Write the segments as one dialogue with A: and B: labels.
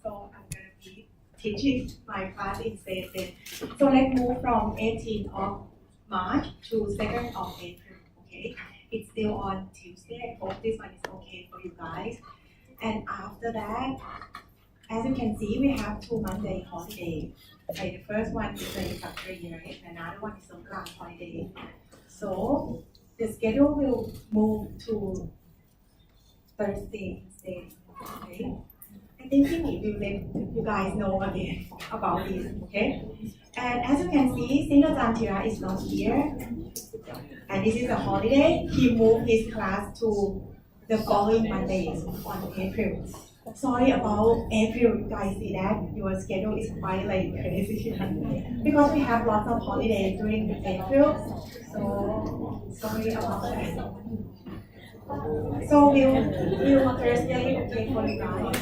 A: So I'm gonna be teaching my class in state. So let's move from 18th of March to 2nd of April. Okay, it's still on Tuesday. I hope this one is okay for you guys. And after that, as you can see, we have 2 Monday holidays. Like the first one is the introductory year, and another one is Songkran holiday. So the schedule will move to Thursday instead. Okay. I think we will let you guys know again about this. Okay. And as you can see, since Tira is not here, and this is a holiday, he moved his class to the following Mondays on April. Sorry about April, you guys see that your schedule is quite like crazy because we have lots of holidays during April. So sorry about that. So will Thursday okay for you guys?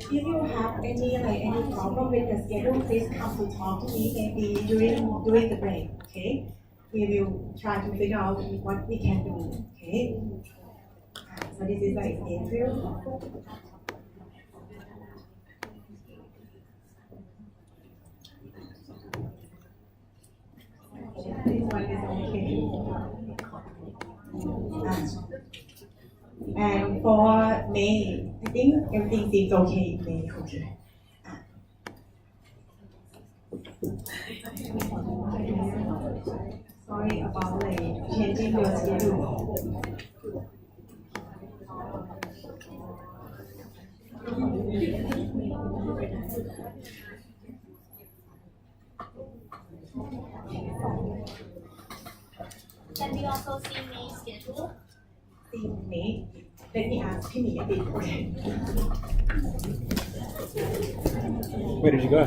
A: If you have any problem with the schedule, please come to talk to me maybe during the break. Okay. We will try to figure out what we can do, okay? So this is like April. This one is okay. And for May, I think everything seems okay in May, okay? Sorry about like changing your schedule.
B: Can we also see May's schedule?
A: See May. Let me ask Pavinee a bit. Okay.
C: Where did you go?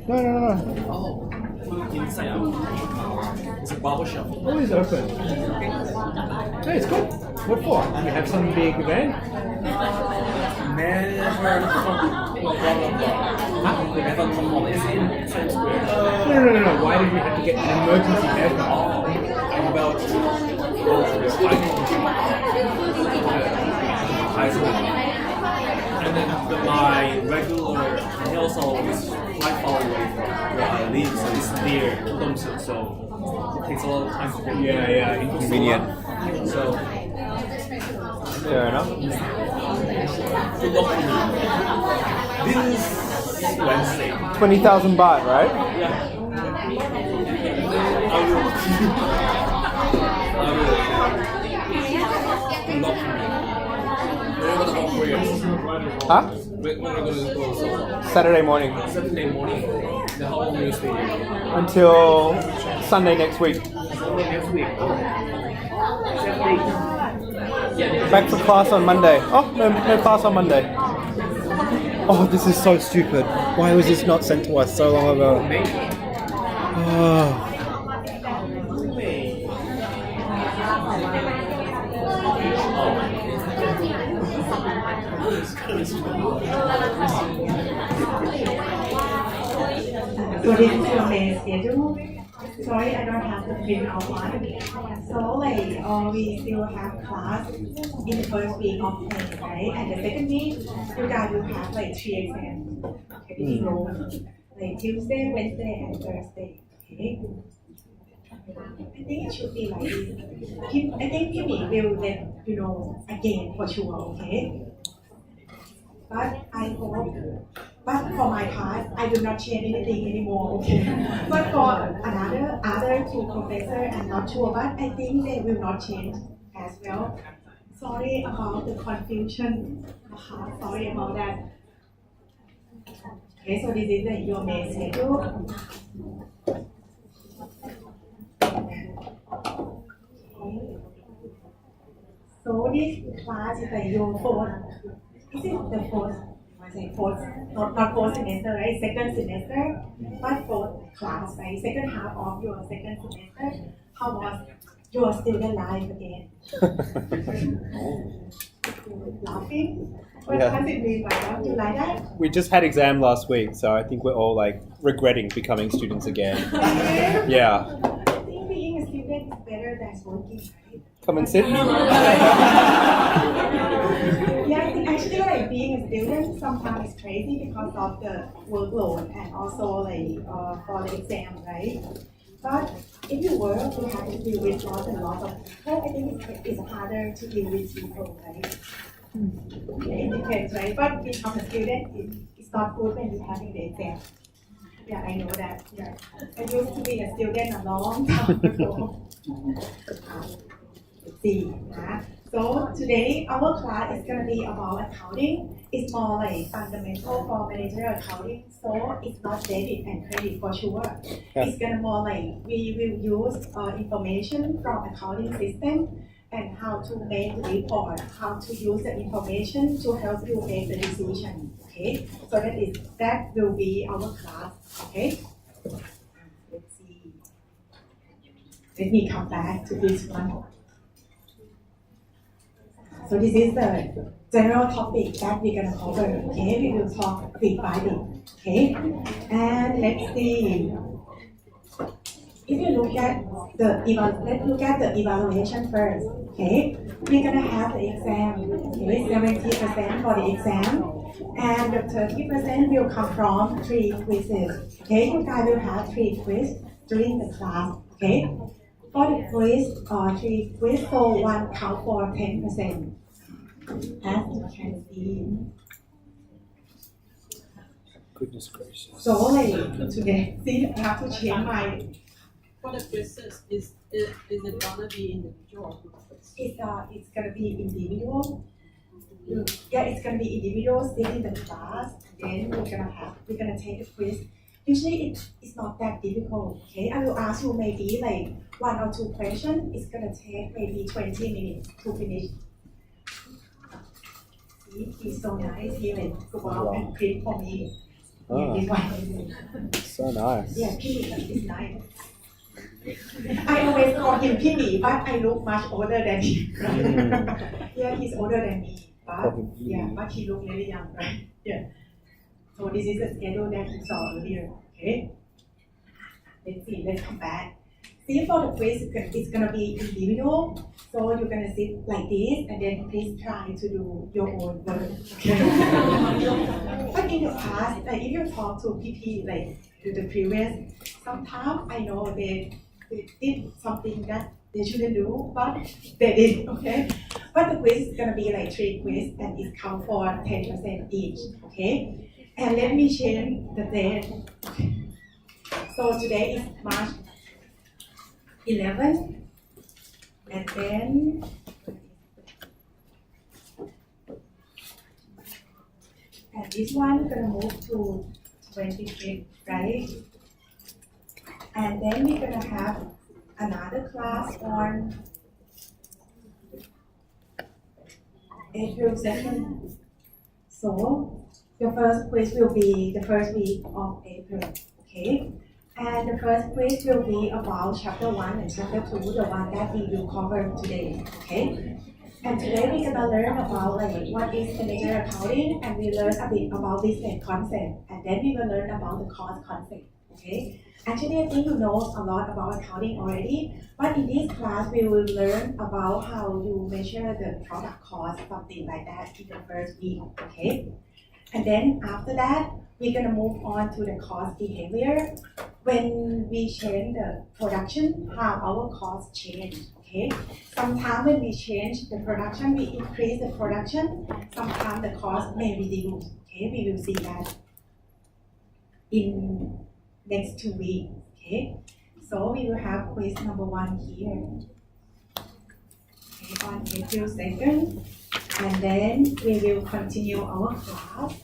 C: No.
D: Oh, inside out. It's a barber shop.
C: Always open. Hey, it's good. What for? You have some big event?
D: Never from is in Times Square.
C: No. Why did you have to get an emergency haircut?
D: About and then my regular hair salon is quite far away from where I live, so it's near Thompson, so it takes a lot of time to get there.
C: Yeah, inconvenient.
D: So
C: Fair enough.
D: good luck to me. This is Wednesday.
C: 20,000 baht, right?
D: Yeah. I will. Good luck to me. We're gonna go Korea.
C: Huh?
D: We're gonna go so
C: Saturday morning
D: Saturday morning. The how long will you stay here?
C: until Sunday next week.
D: Sunday next week. Saturday.
C: Back for class on Monday. Oh, no class on Monday. Oh, this is so stupid. Why was this not sent to us so long ago? Oh.
A: So this is your May schedule. Sorry, I don't have the print out one. So like we still have class in the first week of May, right? And the second week, you guys will have like 3 exams. Okay, this is like Tuesday, Wednesday, and Thursday. Okay. I think it should be like this. I think Pavinee will let you know again for sure, okay? But I hope, but for my class, I will not change anything anymore, okay? But for other 2 professors, I'm not sure, but I think they will not change as well. Sorry about the confusion. Sorry about that. Okay, so this is your May schedule. So this class is like your fourth. Is it the fourth? I say fourth, not fourth semester, right? Second semester, but fourth class, right? Second half of your second semester. How was your student life again? Laughing? What does it mean by that? You like that?
C: We just had exam last week, so I think we're all like regretting becoming students again. Yeah.
A: I think being a student is better than working, right?
C: Come and sit.
A: Yeah, I think actually like being a student sometimes is crazy because of the workload and also like for the exam, right? But if you work, you have to deal with lots and lots of people. I think it's harder to deal with people, right? Yeah, it depends, right? But become a student, it's not good when you're having the exam. Yeah, I know that. Yeah, I used to be a student a long time ago. Let's see. So today our class is gonna be about accounting. It's more like fundamental for managerial accounting. So it's not debit and credit for sure. It's gonna more like we will use information from accounting system and how to make the report, how to use the information to help you make the decision. Okay, so that will be our class. Okay, let's see. Let me come back to this one. So this is the general topic that we're gonna cover. Okay, we will talk bit by bit. Okay, and let's see. If you look at let's look at the evaluation first. Okay, we're gonna have the exam. Okay, 70% for the exam, and the 30% will come from 3 quizzes. Okay, you guys will have 3 quizzes during the class. Okay, for the quiz, 3 quiz, so one count for 10%. As you can see.
C: Goodness gracious.
A: So like today, see, I have to change my.
E: For the quizzes, is it gonna be individual or group quiz?
A: It's gonna be individual. Yeah, it's gonna be individual still in the class. Then we're gonna take a quiz. Usually it's not that difficult. Okay, I will ask you maybe like 1 or 2 questions. It's gonna take maybe 20 minutes to finish. See, he's so nice. He like go out and print for me. Yeah, this one.
C: So nice.
A: Yeah, Pini is nice. I always call him Pini, but I look much older than him. Yeah, he's older than me, but he look really young, right? Yeah. So this is the schedule that you saw earlier. Okay. Let's come back. See, for the quiz, it's gonna be individual. So you're gonna sit like this, and then please try to do your own work. Okay. But in the past, like if you talk to PP, like to the previous, sometimes I know they did something that they shouldn't do, but they did. Okay. But the quiz is gonna be like 3 quiz, and it counts for 10% each. Okay. And let me change the date. So today is March 11, and then this one gonna move to 25th, right? And then we're gonna have another class on April 2nd. So the first quiz will be the first week of April, okay? And the first quiz will be about chapter 1 and chapter 2, the one that we will cover today, okay? And today we're gonna learn about like what is managerial accounting, and we learn a bit about business concept, and then we will learn about the cost concept, okay? Actually, I think you know a lot about accounting already, but in this class we will learn about how you measure the product cost, something like that in the first week, okay? And then after that, we're gonna move on to the cost behavior. When we change the production, how our costs change, okay? Sometimes when we change the production, we increase the production. Sometimes the cost may reduce, okay? We will see that in next 2 weeks, okay? So we will have quiz number 1 here, okay, on April 2nd. And then we will continue our class.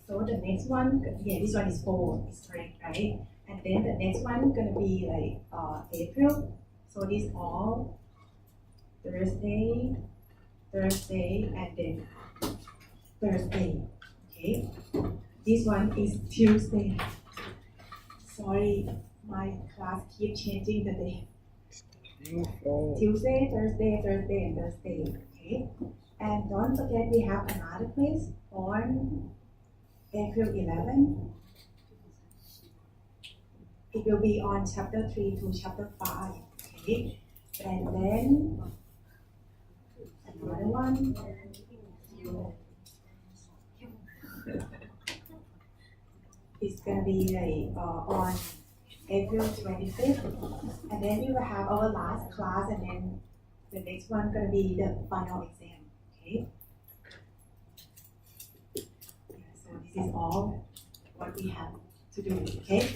A: So the next one, yeah, this one is 4, it's correct, right? And then the next one gonna be like April. So this all Thursday, and then Thursday, okay? This one is Tuesday. Sorry, my class keep changing the day. Tuesday, Thursday, and Thursday, okay? And don't forget we have another quiz on April 11. it will be on chapter 3 to chapter 5. Okay, and then another one. It's gonna be like on April 25th, and then we will have our last class, and then the next one gonna be the final exam. Okay. Yeah, so this is all what we have to do. Okay.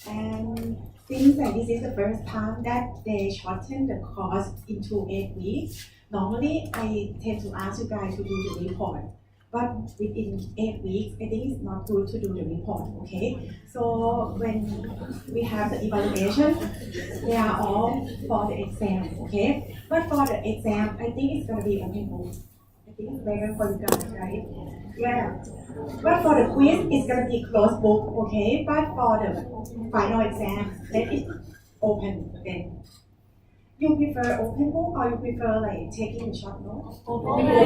A: And since this is the first time that they shorten the course into 8 weeks, normally I tend to ask you guys to do the report. But within 8 weeks, I think it's not good to do the report, okay? So when we have the evaluation, they are all for the exam, okay? But for the exam, I think it's gonna be open book. I think it's better for you guys, right? Yeah. But for the quiz, it's gonna be closed book, okay? But for the final exam, let it open then. You prefer open book or you prefer like taking a short note? Open book.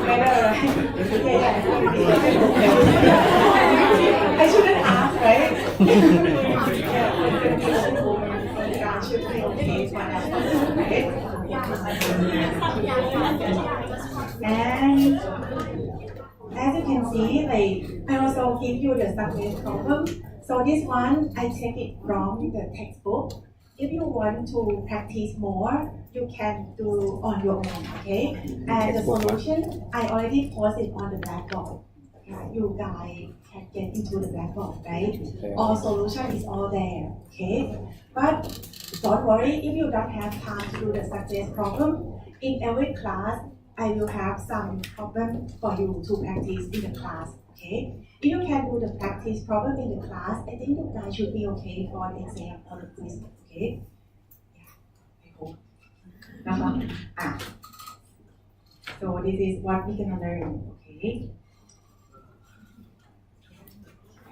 A: Better, right? Yeah. I shouldn't ask, right? Yeah, should be okay for that, right? And as you can see, like I also give you the success problem. So this one I take it from the textbook. If you want to practice more, you can do on your own, okay? And the solution, I already posted on the blackboard. You guys can get into the blackboard, right? All solution is all there, okay? But don't worry, if you don't have time to do the success problem, in every class, I will have some problem for you to practice in the class, okay? If you can do the practice problem in the class, I think you guys should be okay for the exam or the quiz, okay? Yeah, I hope. So this is what we're gonna learn, okay?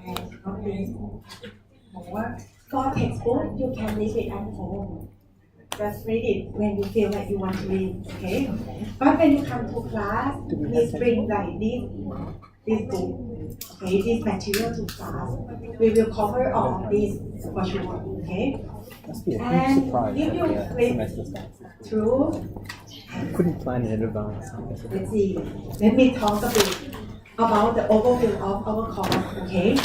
A: And not this more. For textbook, you can read it at home. Just read it when you feel like you want to read, okay? But when you come to class, please bring like this book, okay, this material to class. We will cover all this for sure, okay?
C: Must be a huge
A: And
C: surprise
A: if
C: when
A: you
C: the
A: click
C: semester starts.
A: through,
C: Couldn't plan it in advance.
A: let's see, let me talk a bit about the overview of our course, okay?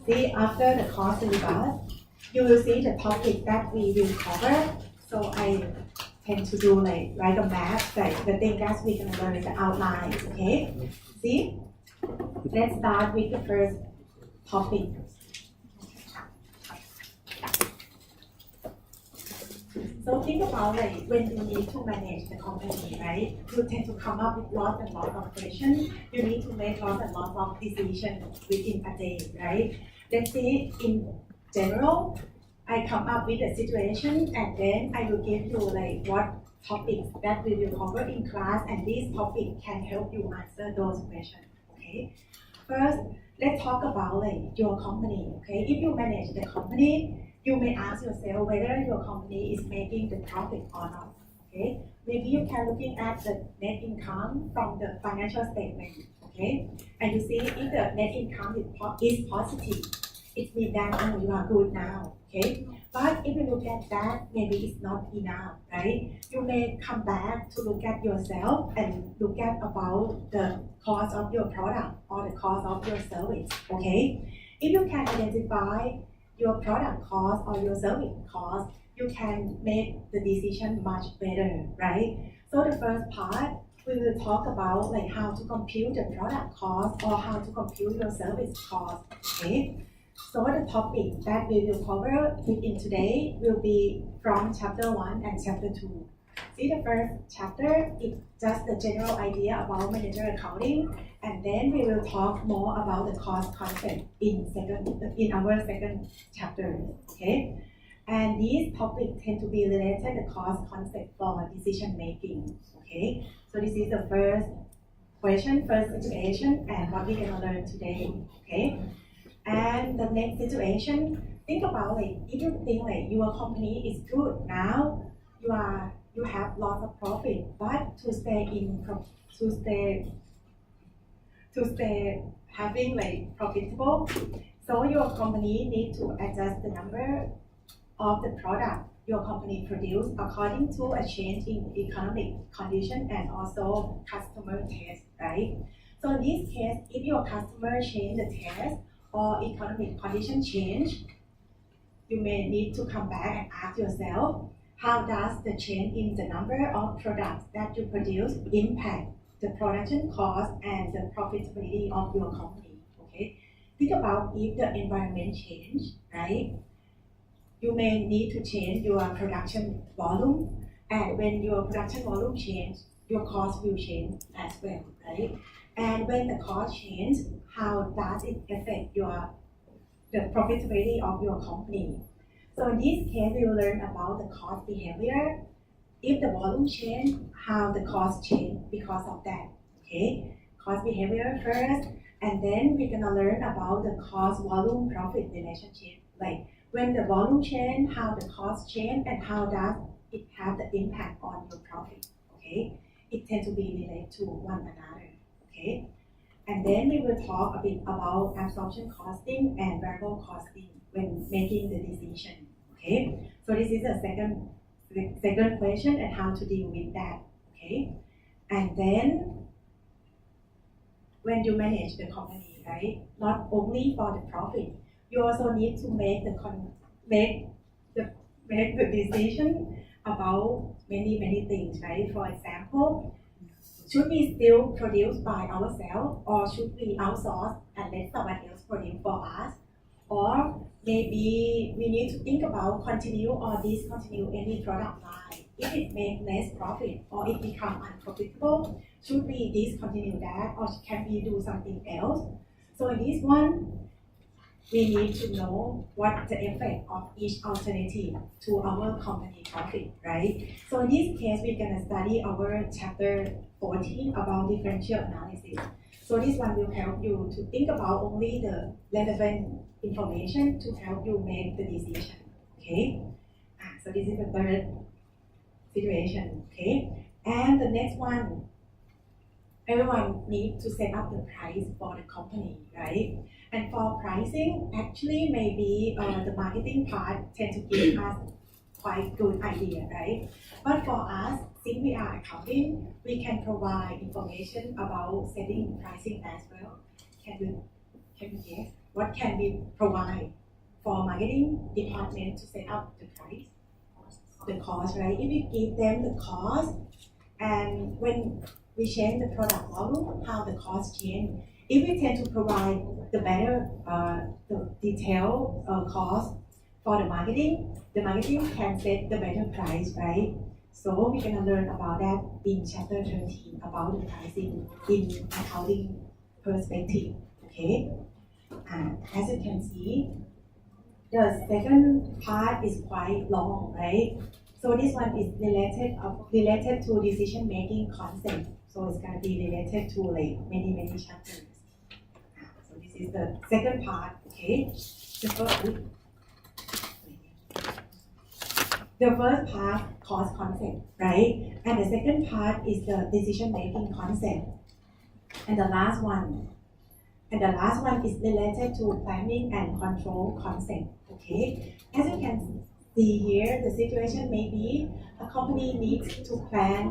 A: See, after the course syllabus, you will see the topic that we will cover. So I tend to do like write a map, like the thing that we're gonna learn, the outline, okay? See? Let's start with the first topic. So think about like when you need to manage the company, right? You tend to come up with lots and lots of questions. You need to make lots and lots of decisions within a day, right? Let's say in general, I come up with a situation and then I will give you like what topics that we will cover in class, and this topic can help you answer those questions, okay? First, let's talk about like your company, okay? If you manage the company, you may ask yourself whether your company is making the profit or not, okay? Maybe you can looking at the net income from the financial statement, okay? And you see if the net income is positive, it means that you are good now, okay? But if you look at that, maybe it's not enough, right? You may come back to look at yourself and look at about the cost of your product or the cost of your service, okay? If you can identify your product cost or your service cost, you can make the decision much better, right? So the first part, we will talk about like how to compute the product cost or how to compute your service cost, okay? So the topic that we will cover within today will be from chapter 1 and chapter 2. See, the first chapter is just the general idea about managerial accounting, and then we will talk more about the cost concept in our second chapter, okay? And these topics tend to be related to the cost concept for decision making, okay? So this is the first question, first situation, and what we're gonna learn today, okay? And the next situation, think about like if you think like your company is good now, you have lots of profit, but to stay having like profitable, So your company need to adjust the number of the product your company produce according to a change in economic condition and also customer taste, right? So in this case, if your customer change the taste or economic condition change, you may need to come back and ask yourself, how does the change in the number of products that you produce impact the production cost and the profitability of your company? Okay, think about if the environment change, right? You may need to change your production volume, and when your production volume change, your cost will change as well, right? And when the cost change, how does it affect the profitability of your company? So in this case, we will learn about the cost behavior. If the volume change, how the cost change because of that. Okay, cost behavior first, and then we're gonna learn about the cost volume profit relationship. Like when the volume change, how the cost change, and how does it have the impact on your profit. Okay, it tends to be related to one another. Okay, and then we will talk a bit about absorption costing and variable costing when making the decision. Okay, so this is the second question and how to deal with that. Okay, and then when you manage the company, right, not only for the profit, you also need to make the decision about many things, right? For example, should we still produce by ourselves, or should we outsource and let someone else produce for us? Or maybe we need to think about continue or discontinue any product line. If it makes less profit or it becomes unprofitable, should we discontinue that, or can we do something else? So in this one, we need to know what the effect of each alternative to our company profit, right? So in this case, we're gonna study our chapter 14 about differential analysis. So this one will help you to think about only the relevant information to help you make the decision, okay? So this is the third situation, okay? And the next one, everyone needs to set up the price for the company, right? And for pricing, actually maybe the marketing part tend to give us quite good idea, right? But for us, since we are accounting, we can provide information about setting pricing as well. Can you guess what can we provide for marketing department to set up the price? The cost, right? If we give them the cost, and when we change the product volume, how the cost change. If we tend to provide the better, the detailed cost for the marketing can set the better price, right? So we're gonna learn about that in chapter 13 about the pricing in accounting perspective, okay? As you can see, the second part is quite long, right? So this one is related to decision making concept. So it's gonna be related to like many chapters. So this is the second part, okay? The first part, cost concept, right? And the second part is the decision making concept. And the last one is related to planning and control concept, okay? As you can see here, the situation may be a company needs to plan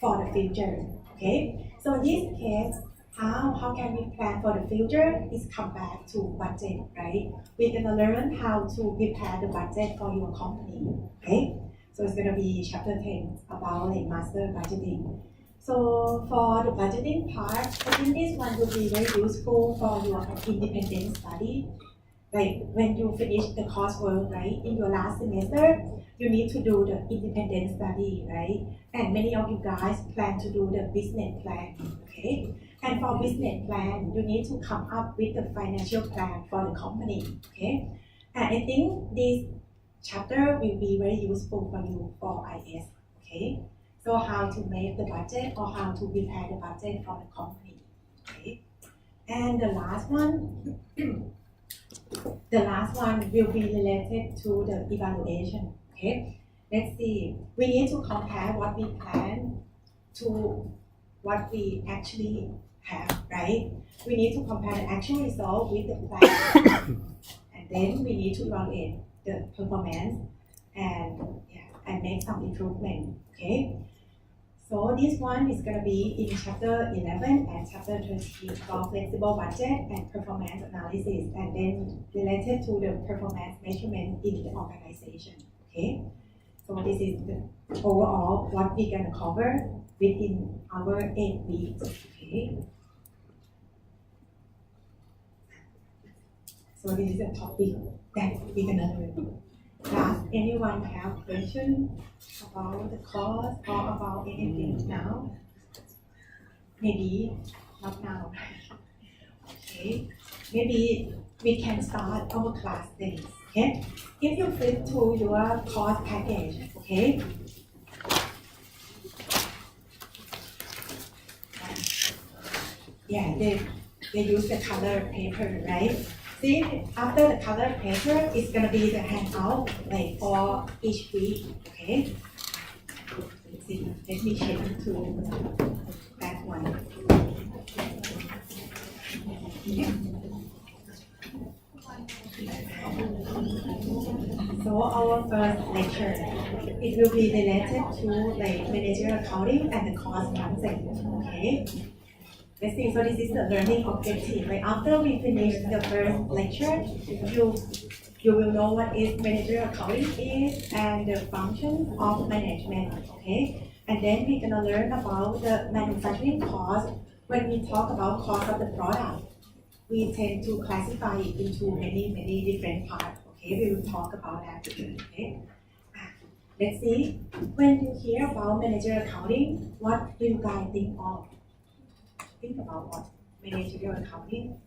A: for the future, okay? So in this case, how can we plan for the future? Is come back to budget, right? We're gonna learn how to prepare the budget for your company, okay? So it's gonna be chapter 10 about like master budgeting. So for the budgeting part, I think this one will be very useful for your independent study. Like when you finish the coursework, right, in your last semester, you need to do the independent study, right? And many of you guys plan to do the business plan, okay? And for business plan, you need to come up with the financial plan for the company, okay? And I think this chapter will be very useful for you for IS, okay? So how to make the budget or how to prepare the budget for the company, okay? And the last one, will be related to the evaluation, okay? Let's see, we need to compare what we plan to what we actually have, right? We need to compare the actual result with the plan, and then we need to evaluate the performance and make some improvement. Okay. So this one is going to be in chapter 11 and chapter 13 about flexible budget and performance analysis, and then related to the performance measurement in the organization. Okay. So this is the overall what we're going to cover within our 8 weeks. Okay. So this is a topic that we're going to learn. Does anyone have questions about the course or about anything now? Maybe not now. Okay. Maybe we can start our class days. Okay. If you flip to your course package, okay. Yeah, they use the color paper, right? See, after the color paper, it's gonna be the handout like for each week, okay? Let's see, let me change to that one. So our first lecture, it will be related to like managerial accounting and the cost concept, okay? Let's see, so this is the learning objective. Like after we finish the first lecture, you will know what is managerial accounting is and the function of management, okay? And then we're gonna learn about the manufacturing cost. When we talk about cost of the product, we tend to classify it into many different parts, okay? We will talk about that, okay? Let's see, when you hear about managerial accounting, what do you guys think of? Think about what managerial accounting.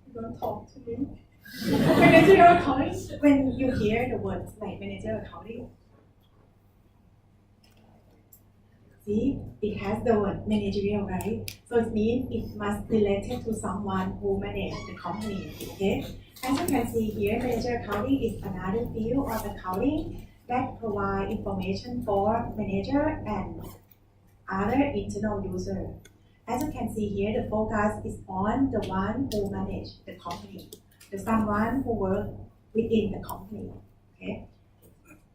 A: You don't talk to me. Managerial accounting. When you hear the words like managerial accounting, see, it has the word managerial, right? So it means it must be related to someone who manages the company. Okay. As you can see here, managerial accounting is another field of accounting that provide information for manager and other internal user. As you can see here, the focus is on the one who manage the company, the someone who work within the company. Okay,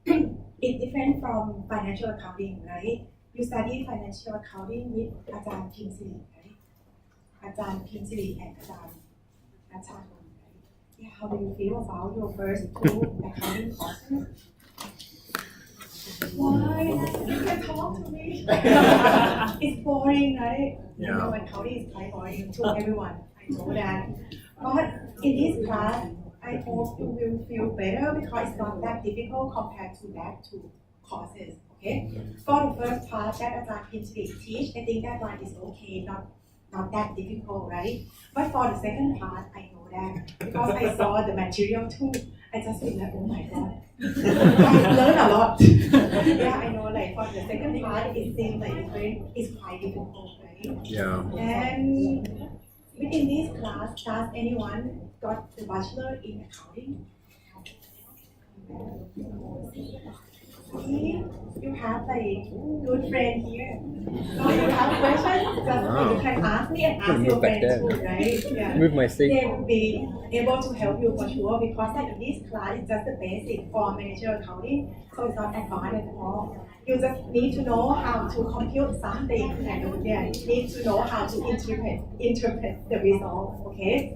A: it's different from financial accounting, right? You study financial accounting with Ajahn Pimsiri, right? Ajahn Pimsiri and Ajahn Nachan, right? Yeah, how do you feel about your first 2 accounting courses? Why? You can talk to me. It's boring, right?
C: Yeah.
A: You know, accounting is quite boring to everyone. I know that. But in this class, I hope you will feel better because it's not that difficult compared to that 2 courses. Okay? For the first part that Ajahn Pimsiri teach, I think that one is okay, not that difficult, right? But for the second part, I know that because I saw the material too. I just feel like, oh my god, I learned a lot. Yeah, I know. Like for the second part, it seems like it's quite difficult, right?
C: Yeah.
A: And within this class, does anyone got the bachelor in accounting? See, you have like good friend here. So you have questions, just you can ask me and ask your friends too, right? Yeah.
C: Move my seat.
A: They will be able to help you for sure because like in this class it's just the basic for managerial accounting, so it's not advanced at all. You just need to know how to compute something and need to know how to interpret the result. Okay?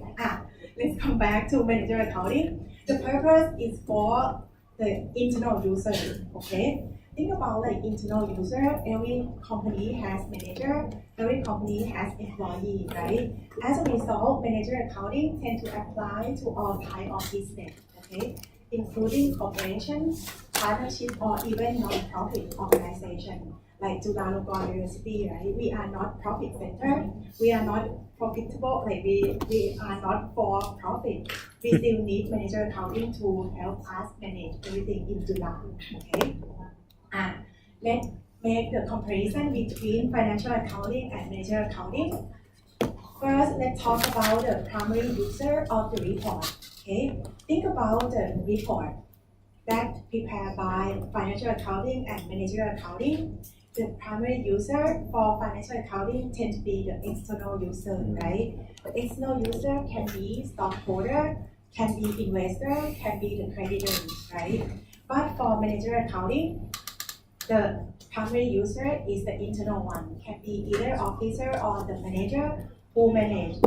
A: Let's come back to managerial accounting. The purpose is for the internal user. Okay? Think about like internal user. Every company has manager. Every company has employee, right? As a result, managerial accounting tend to apply to all type of business, okay, including corporations, partnership, or even non-profit organization like Chulalongkorn University, right? We are not profit center. We are not profitable. Like we are not for profit. We still need managerial accounting to help us manage everything in Chula. Okay. Let's make the comparison between financial accounting and managerial accounting. First, let's talk about the primary user of the report. Okay, think about the report that prepared by financial accounting and managerial accounting. the primary user for financial accounting tend to be the external user, right? The external user can be stockholder, can be investor, can be the creditor, right? But for managerial accounting, the primary user is the internal one, can be either officer or the manager who manage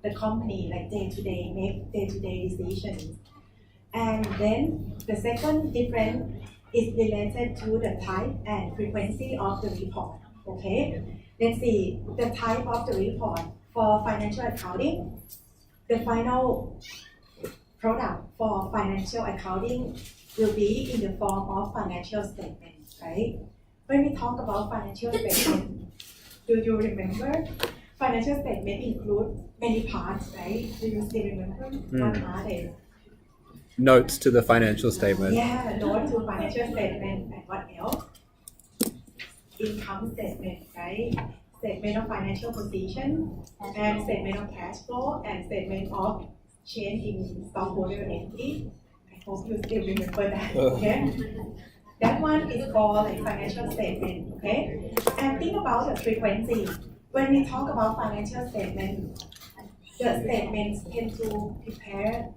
A: the company like day-to-day, make day-to-day decisions. And then the second difference is related to the type and frequency of the report. Okay, let's see the type of the report for financial accounting. The final product for financial accounting will be in the form of financial statement, right? When we talk about financial statement, do you remember? Financial statement include many parts, right? Do you still remember what are they?
C: Notes to the financial statement.
A: Yeah, note to financial statement and what else? Income statement, right? Statement of financial position and statement of cash flow and statement of change in stockholder equity. I hope you still remember that. Okay. That one is called like financial statement. Okay. And think about the frequency. When we talk about financial statement, the statements tend to prepare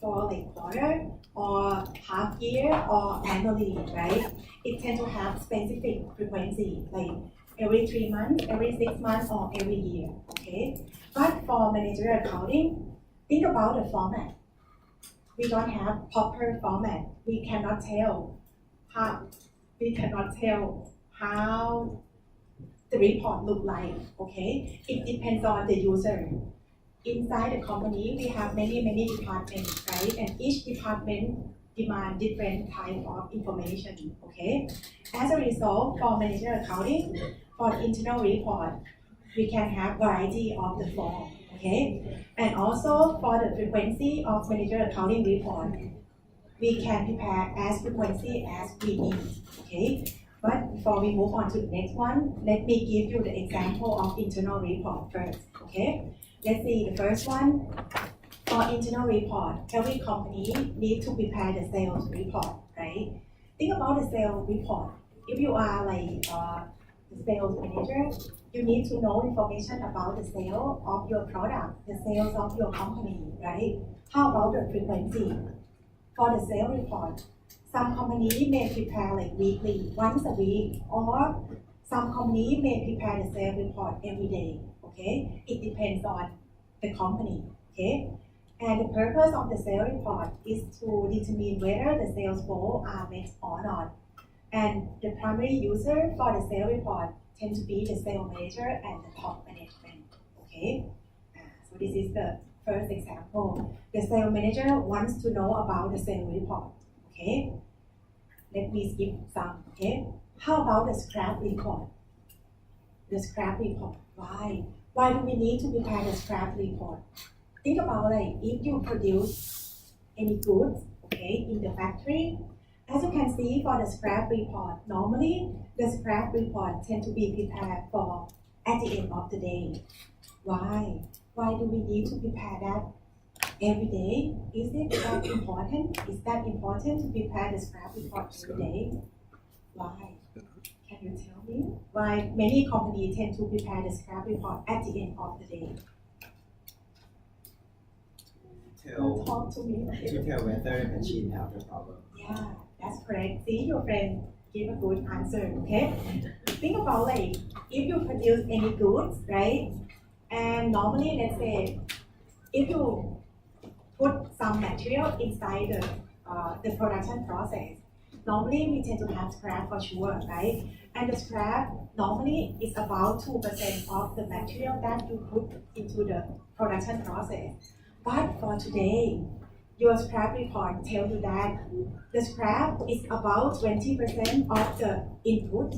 A: for like quarter or half year or annually, right? It tends to have specific frequency, like every 3 months, every 6 months, or every year, okay? But for managerial accounting, think about the format. We don't have proper format. We cannot tell how the report look like, okay? It depends on the user. Inside the company, we have many departments, right? And each department demand different type of information, okay? As a result, for managerial accounting, for internal report, we can have variety of the form, okay? And also for the frequency of managerial accounting report, we can prepare as frequency as we need, okay? But before we move on to the next one, let me give you the example of internal report first, okay? Let's see the first one. For internal report, every company needs to prepare the sales report, right? Think about the sales report. If you are like the sales manager, you need to know information about the sale of your product, the sales of your company, right? How about the frequency? For the sales report, some company may prepare like weekly, once a week, or some company may prepare the sales report every day. Okay, it depends on the company. Okay, and the purpose of the sales report is to determine whether the sales goals are met or not. And the primary user for the sales report tend to be the sales manager and the top management. Okay, so this is the first example. The sales manager wants to know about the sales report. Okay, let me skip some. Okay, how about the scrap report? The scrap report. Why do we need to prepare the scrap report? Think about like if you produce any goods, okay, in the factory, as you can see for the scrap report, normally the scrap report tend to be prepared for at the end of the day. Why? Why do we need to prepare that every day? Is it that important? Is that important to prepare the scrap report every day? Why? Can you tell me why many companies tend to prepare the scrap report at the end of the day? Talk to me.
F: To tell whether the machine have the problem.
A: Yeah, that's correct. See, your friend gave a good answer, okay? Think about like, if you produce any goods, right? And normally, let's say, if you put some material inside the production process, normally we tend to have scrap for sure, right? And the scrap normally is about 2% of the material that you put into the production process. But for today, your scrap report tells you that the scrap is about 20% of the input.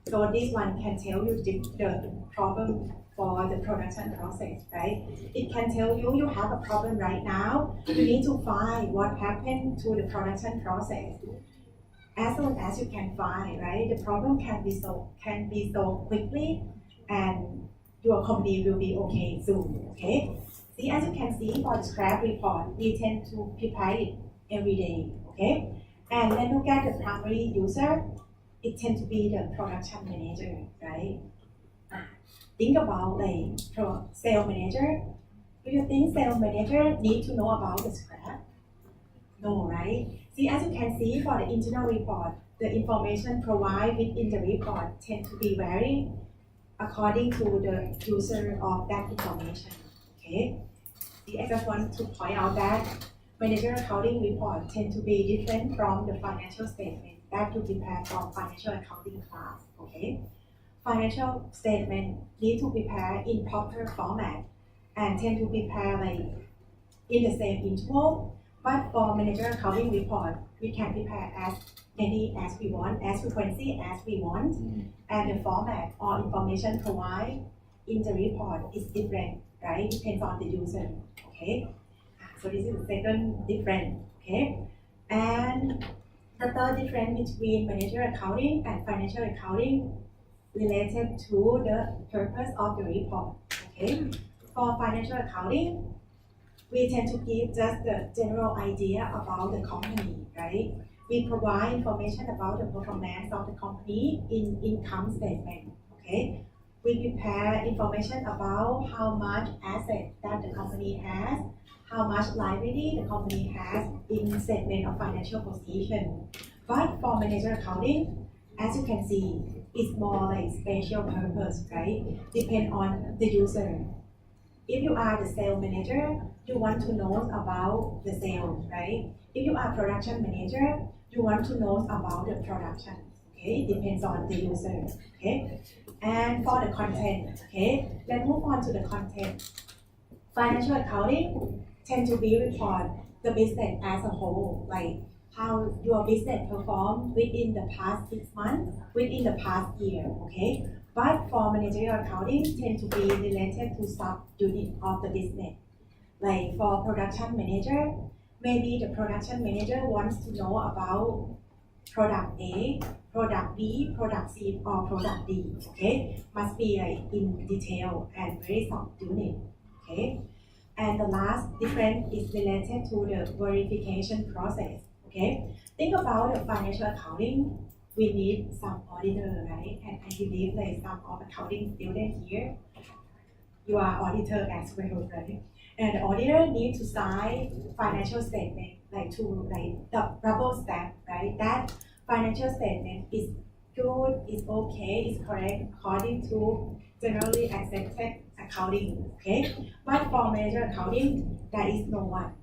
A: So this one can tell you the problem for the production process, right? It can tell you you have a problem right now. You need to find what happened to the production process. As soon as you can find, right, the problem can be solved quickly, and your company will be okay soon. Okay. See, as you can see for the scrap report, we tend to prepare it every day. Okay. And then look at the primary user. it tends to be the production manager, right? Think about like sales manager. Do you think sales manager need to know about the scrap? No, right? See, as you can see for the internal report, the information provided within the report tend to be vary according to the user of that information. Okay. I just want to point out that manager accounting report tend to be different from the financial statement that you prepare for financial accounting class. Okay. Financial statement need to prepare in proper format and tend to prepare like in the same interval. But for manager accounting report, we can prepare as many as we want, as frequency as we want, and the format or information provided in the report is different, right? Depends on the user. Okay. So this is the second difference. Okay. And the third difference between manager accounting and financial accounting related to the purpose of the report. Okay. For financial accounting, we tend to give just the general idea about the company, right? We provide information about the performance of the company in income statement, okay? We prepare information about how much asset that the company has, how much liability the company has in statement of financial position. But for manager accounting, as you can see, it's more like special purpose, right? Depend on the user. If you are the sales manager, you want to know about the sales, right? If you are production manager, you want to know about the production, okay? Depends on the user, okay? And for the content, okay? Let's move on to the content. Financial accounting tend to be report the business as a whole, like how your business performed within the past 6 months, within the past year, okay? But for managerial accounting tend to be related to sub-unit of the business. Like for production manager, maybe the production manager wants to know about product A, product B, product C, or product D, okay? Must be like in detail and very sub-unit, okay? And the last difference is related to the verification process, okay? Think about the financial accounting. We need some auditor, right? And I believe like some of accounting students here, you are auditor as well, right? And the auditor needs to sign financial statement, like to like the double stamp, right? That financial statement is good, is okay, is correct according to generally accepted accounting, okay? But for manager accounting, there is no one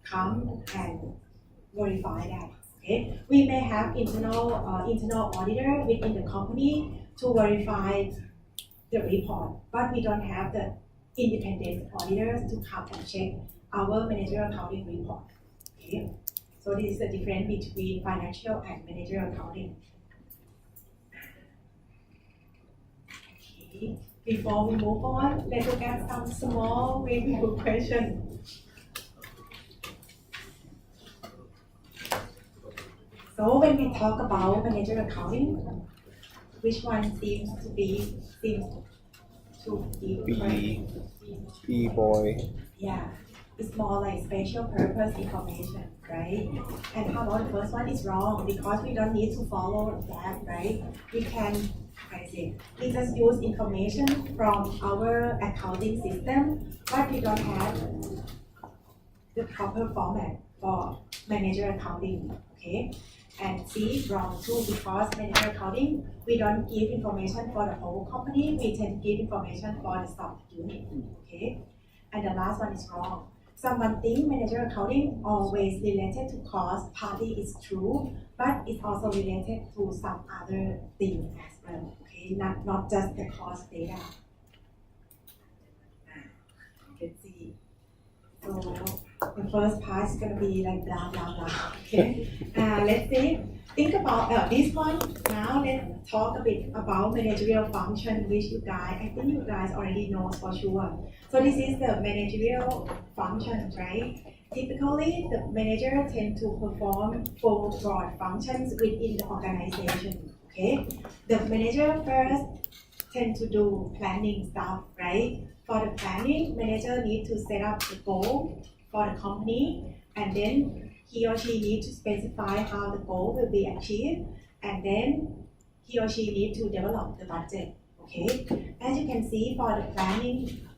A: come and verify that. Okay. We may have internal auditor within the company to verify the report, but we don't have the independent auditors to come and check our managerial accounting report. Okay. So this is the difference between financial and managerial accounting. Okay. Before we move on, let's look at some small review questions. So when we talk about managerial accounting, which one seems to be correct?
C: B boy.
A: Yeah, it's more like special purpose information, right? And how about the first one is wrong because we don't need to follow that, right? We just use information from our accounting system, but we don't have the proper format for managerial accounting, okay? And C, wrong too, because managerial accounting, we don't give information for the whole company, we tend to give information for the sub-unit, okay? And the last one is wrong. Someone think managerial accounting always related to cost, partly is true, but it's also related to some other things as well, okay? Not just the cost data. Let's see. So, the first part is going to be like blah, blah, blah, okay? Let's see. Think about this one. Now let's talk a bit about managerial function, which I think you guys already know for sure. So this is the managerial function, right? Typically, the manager tend to perform 4 broad functions within the organization, okay? The manager first tend to do planning stuff, right? For the planning, manager need to set up the goal for the company, and then he or she needs to specify how the goal will be achieved, and then he or she need to develop the budget. Okay, as you can see for the planning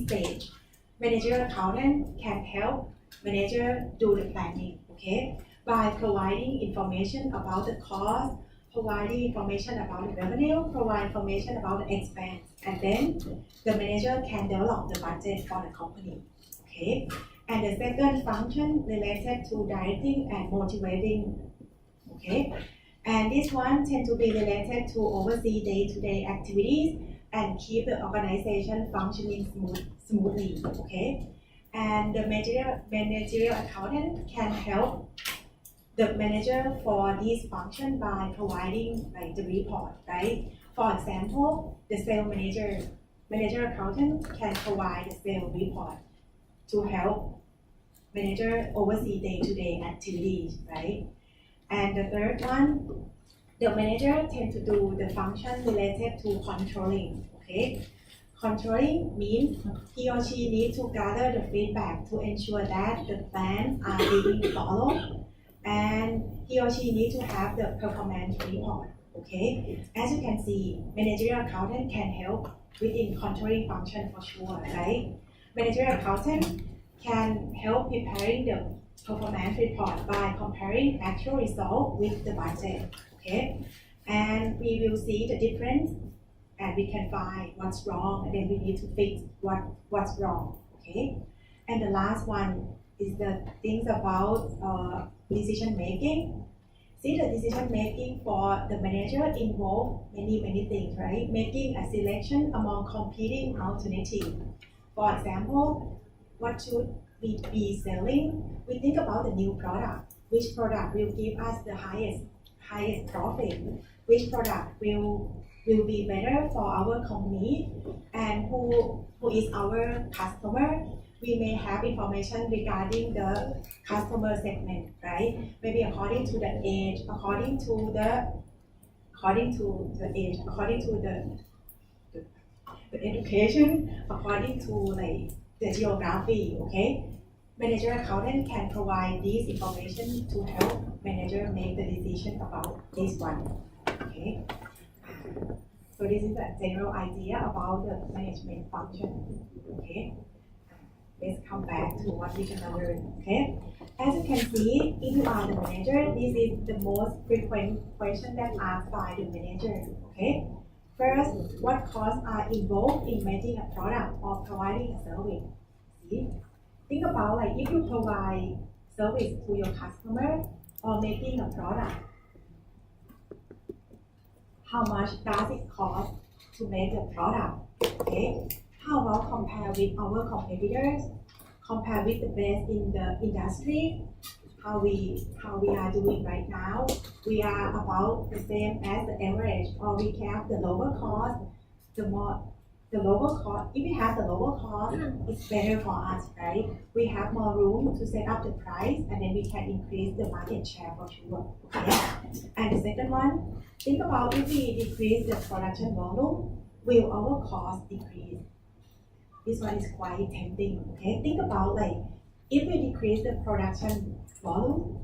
A: stage, manager accountant can help manager do the planning. Okay, by providing information about the cost, providing information about the revenue, provide information about the expense, and then the manager can develop the budget for the company. Okay, and the second function related to directing and motivating. Okay, and this one tend to be related to oversee day-to-day activities and keep the organization functioning smoothly. Okay, and the managerial accountant can help the manager for this function by providing like the report, right? For example, the sales manager accountant can provide the sales report to help manager oversee day-to-day activities, right? And the third one, the manager tend to do the function related to controlling, okay? Controlling means he or she needs to gather the feedback to ensure that the plans are being followed, and he or she needs to have the performance report, okay? As you can see, managerial accountant can help within controlling function for sure, right? Managerial accountant can help preparing the performance report by comparing actual result with the budget, okay? And we will see the difference and we can find what's wrong and then we need to fix what's wrong, okay? And the last one is the things about decision making. See, the decision making for the manager involve many things, right? Making a selection among competing alternatives. For example, what should we be selling? We think about the new product. Which product will give us the highest profit? Which product will be better for our company? And who is our customer? We may have information regarding the customer segment, right? Maybe according to the age, according to the education, according to like the geography, okay? Manager accountant can provide this information to help manager make the decision about this one, okay? So this is a general idea about the management function, okay? Let's come back to what we can learn, okay? As you can see, if you are the manager, this is the most frequent question that asked by the manager, okay? First, what costs are involved in making a product or providing a service? See? Think about like if you provide service to your customer or making a product, how much does it cost to make a product, okay? How about compare with our competitors? Compare with the best in the industry? How we are doing right now? We are about the same as the average, or we have the lower cost. The lower cost. If we have the lower cost, it's better for us, right? We have more room to set up the price, and then we can increase the market share for sure. Okay? And the second one, think about if we decrease the production volume, will our cost decrease? This one is quite tempting, okay? Think about like, if we decrease the production volume,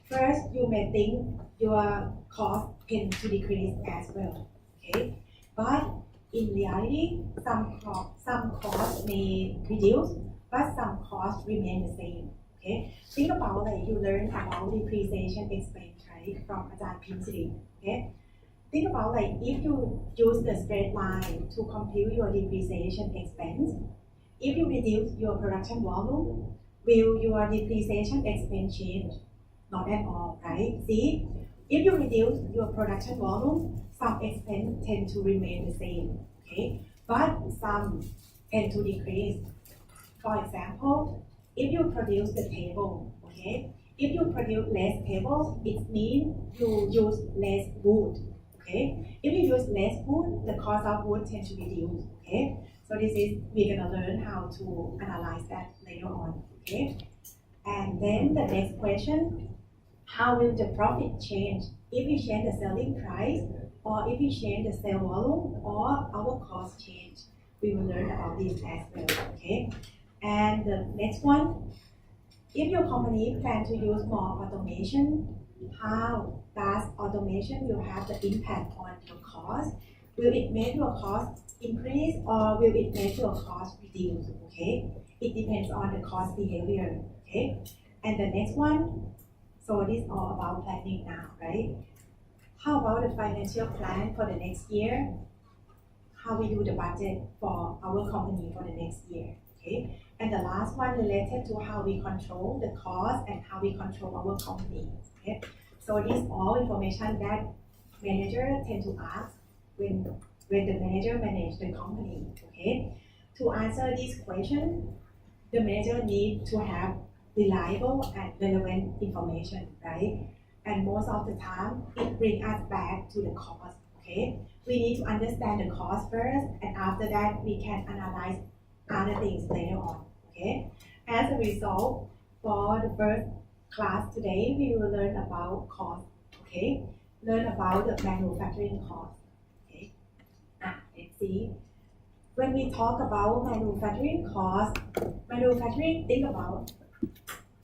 A: first you may think your cost tend to decrease as well, okay? But in reality, some costs may reduce, but some costs remain the same, okay? Think about like you learn about depreciation expense, right, from Ajahn Pinsiri, okay? Think about like if you use the straight line to compute your depreciation expense, if you reduce your production volume, will your depreciation expense change? Not at all, right? See, if you reduce your production volume, some expense tend to remain the same, okay? But some tend to decrease. For example, if you produce the table, okay? If you produce less tables, it means you use less wood. Okay? If you use less wood, the cost of wood tends to reduce. Okay? So we're gonna learn how to analyze that later on. Okay? And then the next question, how will the profit change if we change the selling price, or if we change the sale volume, or our cost change? We will learn about this as well. Okay? And the next one, if your company plan to use more automation, how does automation will have the impact on your cost? Will it make your cost increase or will it make your cost reduce? Okay, it depends on the cost behavior. Okay, and the next one, so this is all about planning now, right? How about the financial plan for the next year? How we do the budget for our company for the next year? Okay, and the last one related to how we control the cost and how we control our company. Okay, so this all information that manager tend to ask when the manager manage the company. Okay, to answer this question, the manager need to have reliable and relevant information, right? And most of the time, it brings us back to the cost. Okay, we need to understand the cost first, and after that, we can analyze other things later on. Okay, as a result, for the first class today, we will learn about cost. Okay, learn about the manufacturing cost. Okay, let's see. When we talk about manufacturing cost, think about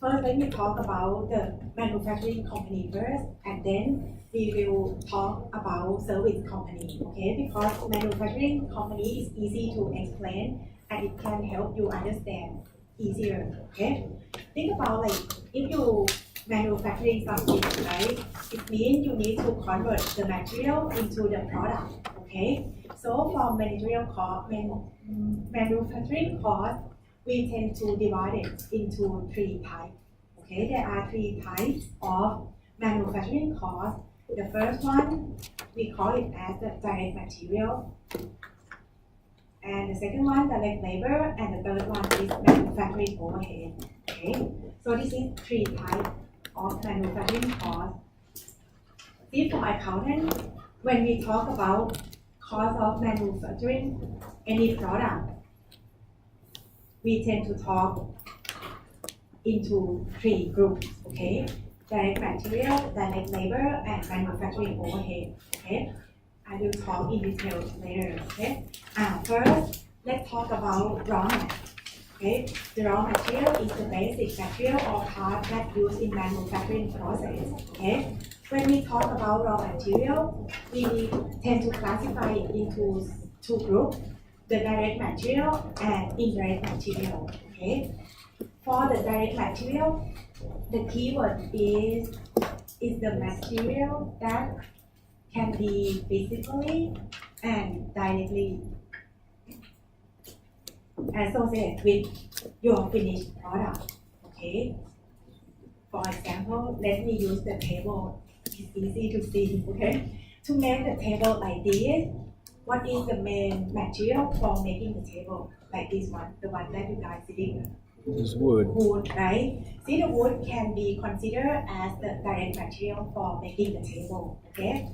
A: first, let me talk about the manufacturing company first, and then we will talk about service company, okay? Because manufacturing company is easy to explain and it can help you understand easier, okay? Think about like if you manufacturing something, right? It means you need to convert the material into the product, okay? So for manufacturing cost, we tend to divide it into three types. Okay, there are three types of manufacturing cost. The first one, we call it as the direct material. And the second one, direct labor. And the third one is manufacturing overhead. Okay, so this is three types of manufacturing cost. See, for accountant, when we talk about cost of manufacturing any product, we tend to talk into three groups, okay? Direct material, direct labor, and manufacturing overhead, okay? I will talk in detail later, okay? First, let's talk about raw material, okay? The raw material is the basic material or part that used in manufacturing process, okay? When we talk about raw material, we tend to classify it into two groups, the direct material and indirect material, okay? For the direct material, the keyword is the material that can be physically and directly associated with your finished product. Okay. For example, let me use the table. It's easy to see. Okay. To make the table like this, what is the main material for making the table? Like this one, the one that you guys sitting.
C: It's wood.
A: Wood, right? See, the wood can be considered as the direct material for making the table, okay?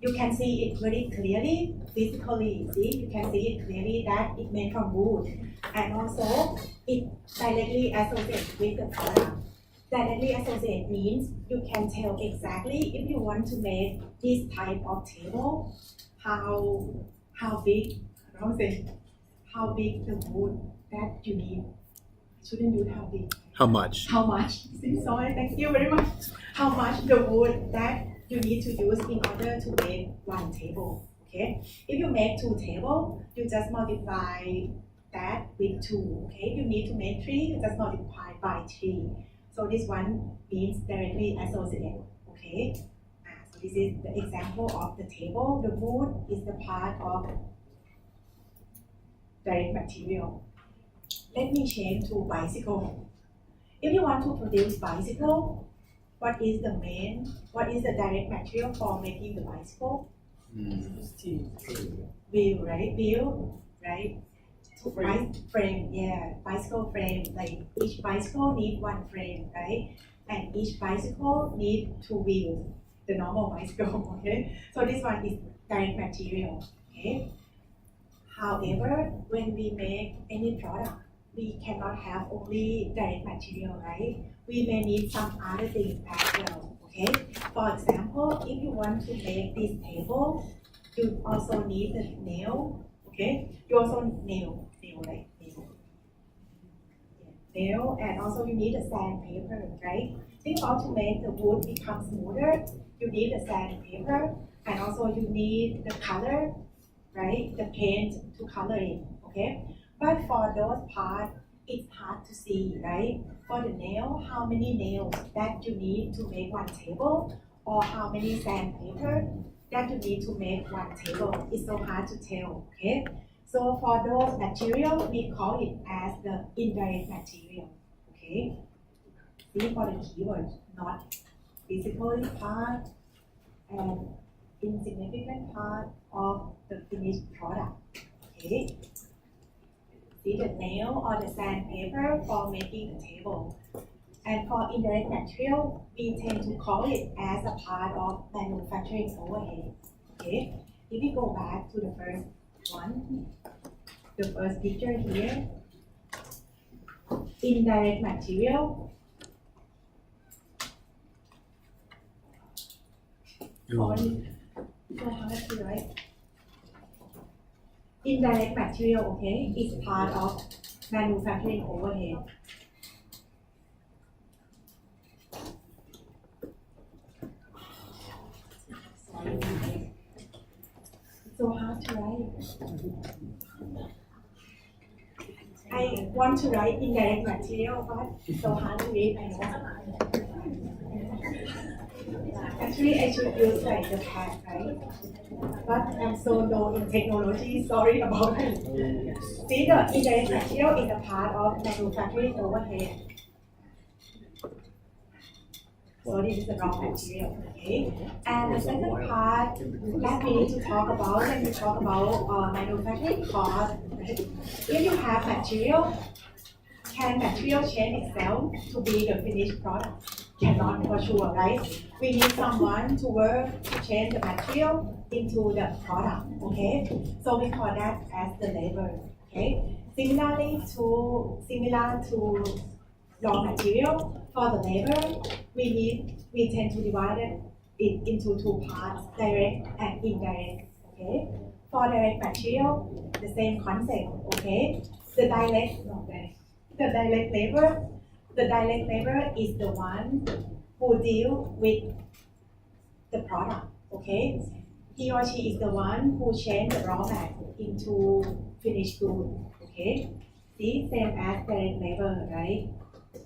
A: You can see it very clearly, physically, see? You can see it clearly that it made from wood. And also, it directly associated with the product. Directly associated means you can tell exactly if you want to make this type of table, how big, how big the wood that you need. Shouldn't use how big.
C: How much?
A: How much? Sorry, thank you very much. How much the wood that you need to use in order to make one table. Okay. If you make two tables, you just multiply that with two. Okay. You need to make three, you just multiply by three. So this one means directly associated. Okay. So this is the example of the table. The wood is the part of direct material. Let me change to bicycle. If you want to produce bicycle, what is the direct material for making the bicycle? Wheel, right? Wheel, right? Frame, yeah. Bicycle frame, like each bicycle need one frame, right? And each bicycle need two wheels, the normal bicycle, okay? So this one is direct material, okay? However, when we make any product, we cannot have only direct material, right? We may need some other things as well, okay? For example, if you want to make this table, you also need the nail, okay? You also nail. nail, and also you need a sandpaper, right? Think about to make the wood become smoother, you need a sandpaper, and also you need the color, right? The paint to color it, okay? But for those parts, it's hard to see, right? For the nail, how many nails that you need to make one table, or how many sandpaper that you need to make one table. It's so hard to tell, okay? So for those materials, we call it as the indirect material, okay? See for the keyword, not physically part and insignificant part of the finished product, okay? See the nail or the sandpaper for making a table. And for indirect material, we tend to call it as a part of manufacturing overhead, okay? If we go back to the first one, the first picture here, indirect material. Sorry, so hard to write. Indirect material, okay, is part of manufacturing overhead. Sorry, so hard to write. I want to write indirect material, but it's so hard to read. I know. Actually, I should use like the pad, right? But I'm so low in technology. Sorry about it. See, the indirect material is a part of manufacturing overhead. So this is the raw material, okay? And the second part that we need to talk about when we talk about manufacturing cost, if you have material, can material change itself to be the finished product? Cannot for sure, right? We need someone to work to change the material into the product, okay? So we call that as the labor, okay? Similar to raw material, for the labor, we tend to divide it into two parts, direct and indirect, okay? For direct material, the same concept, okay? The direct labor is the one who deal with the product, okay? He or she is the one who change the raw material into finished good, okay? See, same as direct labor, right?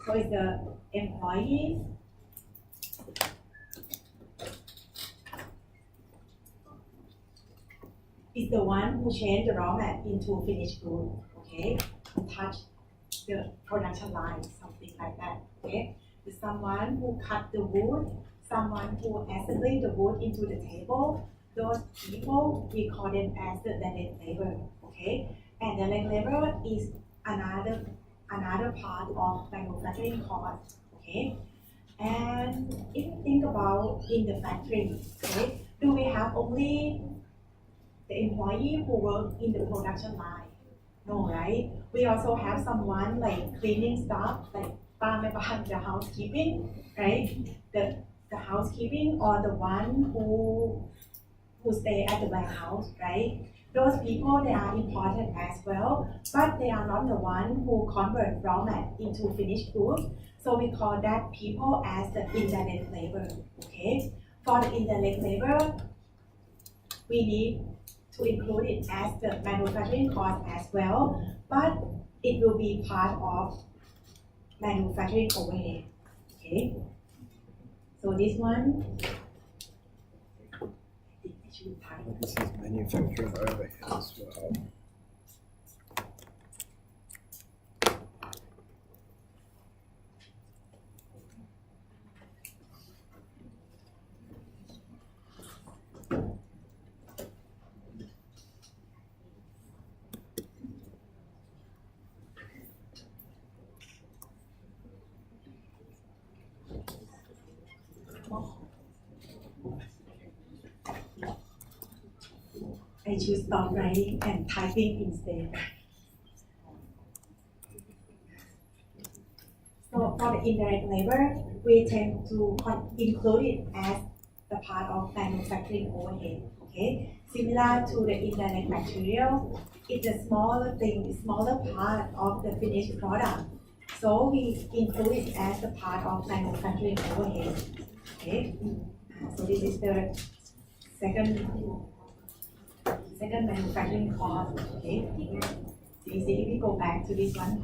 A: So it's the employee is the one who change the raw material into finished good, okay? Touch the production line, something like that, okay? There's someone who cut the wood, someone who assembly the wood into the table. Those people, we call them as the direct labor, okay? And direct labor is another part of manufacturing cost, okay? And if you think about in the factory, okay, do we have only the employee who work in the production line? No, right? We also have someone like cleaning staff, like the housekeeping, right? The housekeeping or the one who stay at the warehouse, right? Those people, they are important as well, but they are not the one who convert raw material into finished goods. So we call that people as the indirect labor, okay? For the indirect labor, we need to include it as the manufacturing cost as well, but it will be part of manufacturing overhead, okay? So this one,
C: This is manufacturing overhead as well.
A: I choose stop writing and typing instead. So for the indirect labor, we tend to include it as the part of manufacturing overhead, okay? Similar to the indirect material, it's a smaller thing, smaller part of the finished product. So we include it as a part of manufacturing overhead. Okay, so this is the second manufacturing cost. Okay, so you see, if we go back to this one.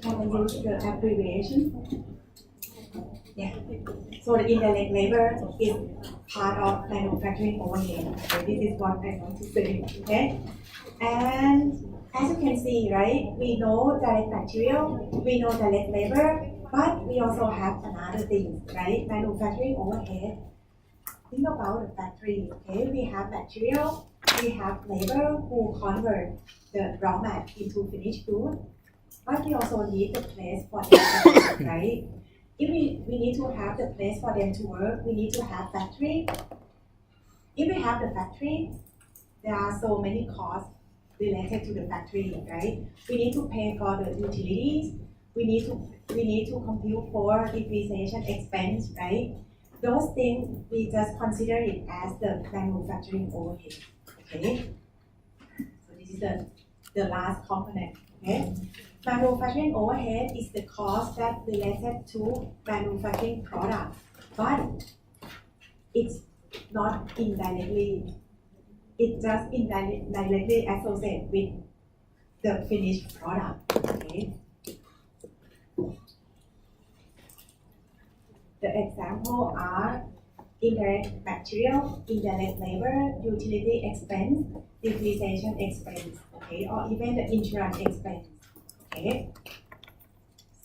A: Can I use the abbreviation? Yeah. So the indirect labor is part of manufacturing overhead. So this is what I want to say. Okay. And as you can see, right, we know direct material, we know direct labor, but we also have another thing, right? Manufacturing overhead. Think about the factory. Okay, we have material, we have labor who convert the raw mat into finished good. But we also need the place for them to work, right? If we need to have the place for them to work, we need to have factory. If we have the factory, there are so many costs related to the factory, right? We need to pay for the utilities. We need to compute for depreciation expense, right? Those things we just consider it as the manufacturing overhead. Okay. So this is the last component. Okay. Manufacturing overhead is the cost that related to manufacturing product, but it's not indirectly. It just indirectly associated with the finished product. Okay. The example are indirect material, indirect labor, utility expense, depreciation expense, okay, or even the insurance expense. Okay,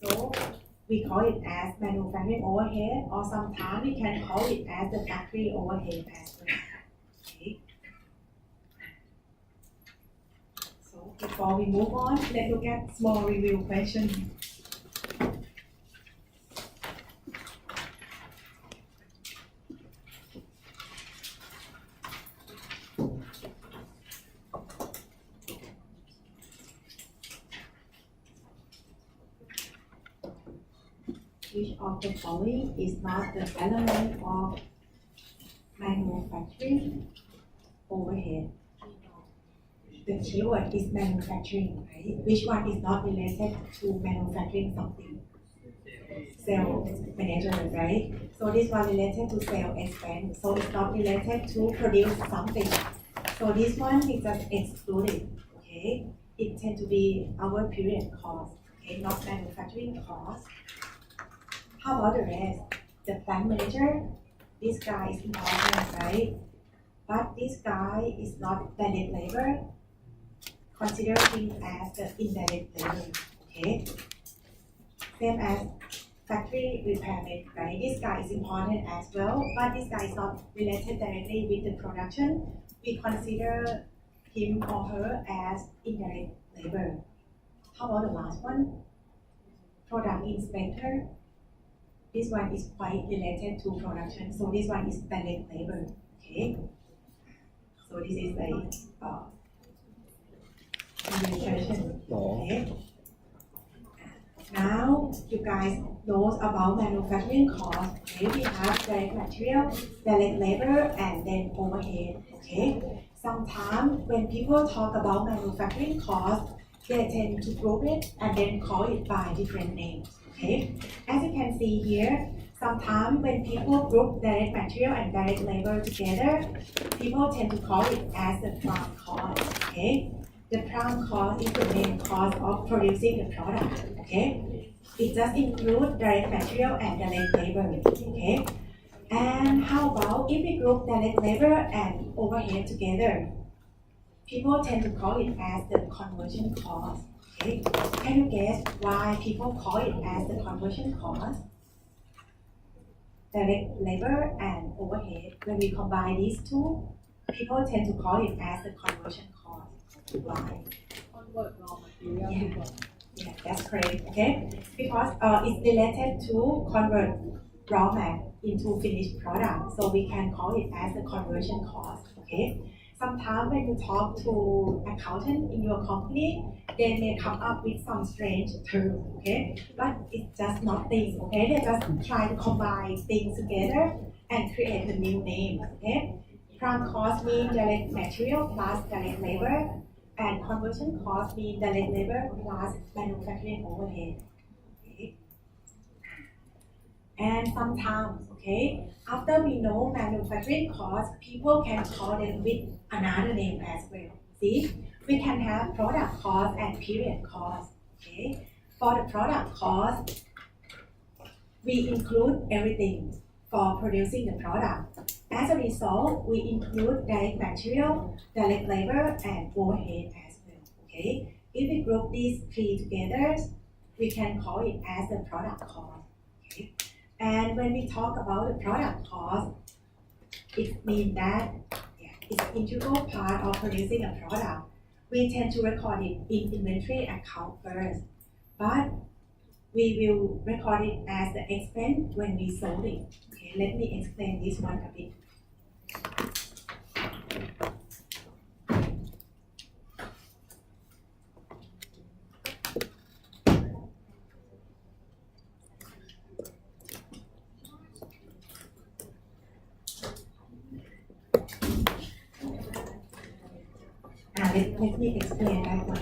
A: so we call it as manufacturing overhead, or sometimes we can call it as the factory overhead as well. Okay. So before we move on, let's look at small review questions. Which of the following is not the element of manufacturing overhead? The keyword is manufacturing, right? Which one is not related to manufacturing something? Sales manager, right? So this one related to sales expense. So it's not related to produce something. So this one we just excluded, okay? It tends to be our period cost, okay? Not manufacturing cost. How about the rest? The plant manager, this guy is important, right? But this guy is not direct labor. Consider him as the indirect labor, okay? Same as factory repairman, right? This guy is important as well, but this guy is not related directly with the production. We consider him or her as indirect labor. How about the last one? Product inspector. This one is quite related to production, so this one is direct labor. Okay. So this is a illustration. Okay. Now you guys know about manufacturing cost. Okay, we have direct material, direct labor, and then overhead. Okay. Sometimes when people talk about manufacturing cost, they tend to group it and then call it by different names. Okay, as you can see here, sometimes when people group direct material and direct labor together, people tend to call it as the prime cost. Okay, the prime cost is the main cost of producing the product. Okay, it just includes direct material and direct labor. Okay, and how about if we group direct labor and overhead together? People tend to call it as the conversion cost. Okay. Can you guess why people call it as the conversion cost? Direct labor and overhead. When we combine these two, people tend to call it as the conversion cost. Why?
E: Convert raw material.
A: Yeah. Yeah, that's correct. Okay, because it's related to convert raw mat into finished product, so we can call it as the conversion cost. Okay. Sometimes when you talk to accountant in your company, they may come up with some strange term, okay? But it's just nothing, okay? They just try to combine things together and create a new name. Okay? Prime cost means direct material plus direct labor, and conversion cost means direct labor plus manufacturing overhead. Okay? And sometimes, okay, after we know manufacturing cost, people can call them with another name as well. See, we can have product cost and period cost. Okay, for the product cost, we include everything for producing the product. As a result, we include direct material, direct labor, and overhead as well. Okay, if we group these three together, we can call it as the product cost. Okay. And when we talk about the product cost, it means that it's an integral part of producing a product. We tend to record it in inventory account first, but we will record it as the expense when we sold it. Okay, let me explain this one a bit. Let me explain that one.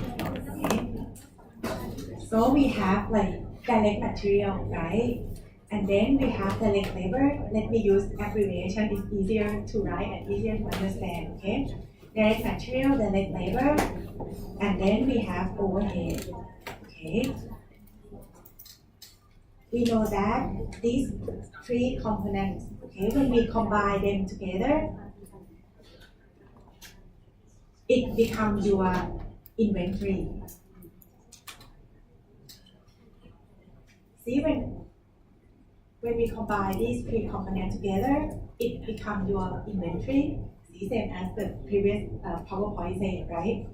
A: Okay. So we have like direct material, right? And then we have direct labor. Let me use abbreviation, it's easier to write and easier to understand, okay? Direct material, direct labor, and then we have overhead, okay? We know that these three components, okay, when we combine them together, it becomes your inventory. See, when we combine these three components together, it becomes your inventory. See, same as the previous PowerPoint said, right?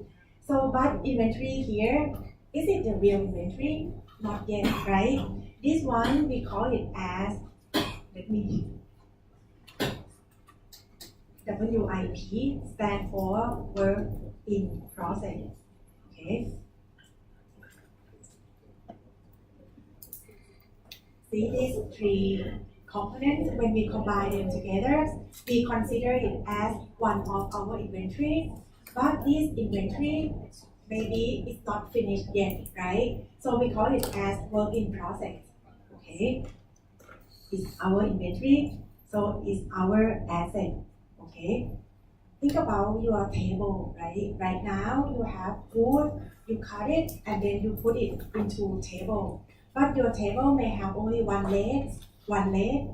A: So, but inventory here, is it the real inventory? Not yet, right? This one, we call it as, let me, WIP, stand for work in process, okay? See these three components, when we combine them together, we consider it as one of our inventory, but this inventory maybe it's not finished yet, right? So we call it as work in process, okay? It's our inventory, so it's our asset, okay? Think about your table, right? Right now you have food, you cut it and then you put it into table. But your table may have only one leg,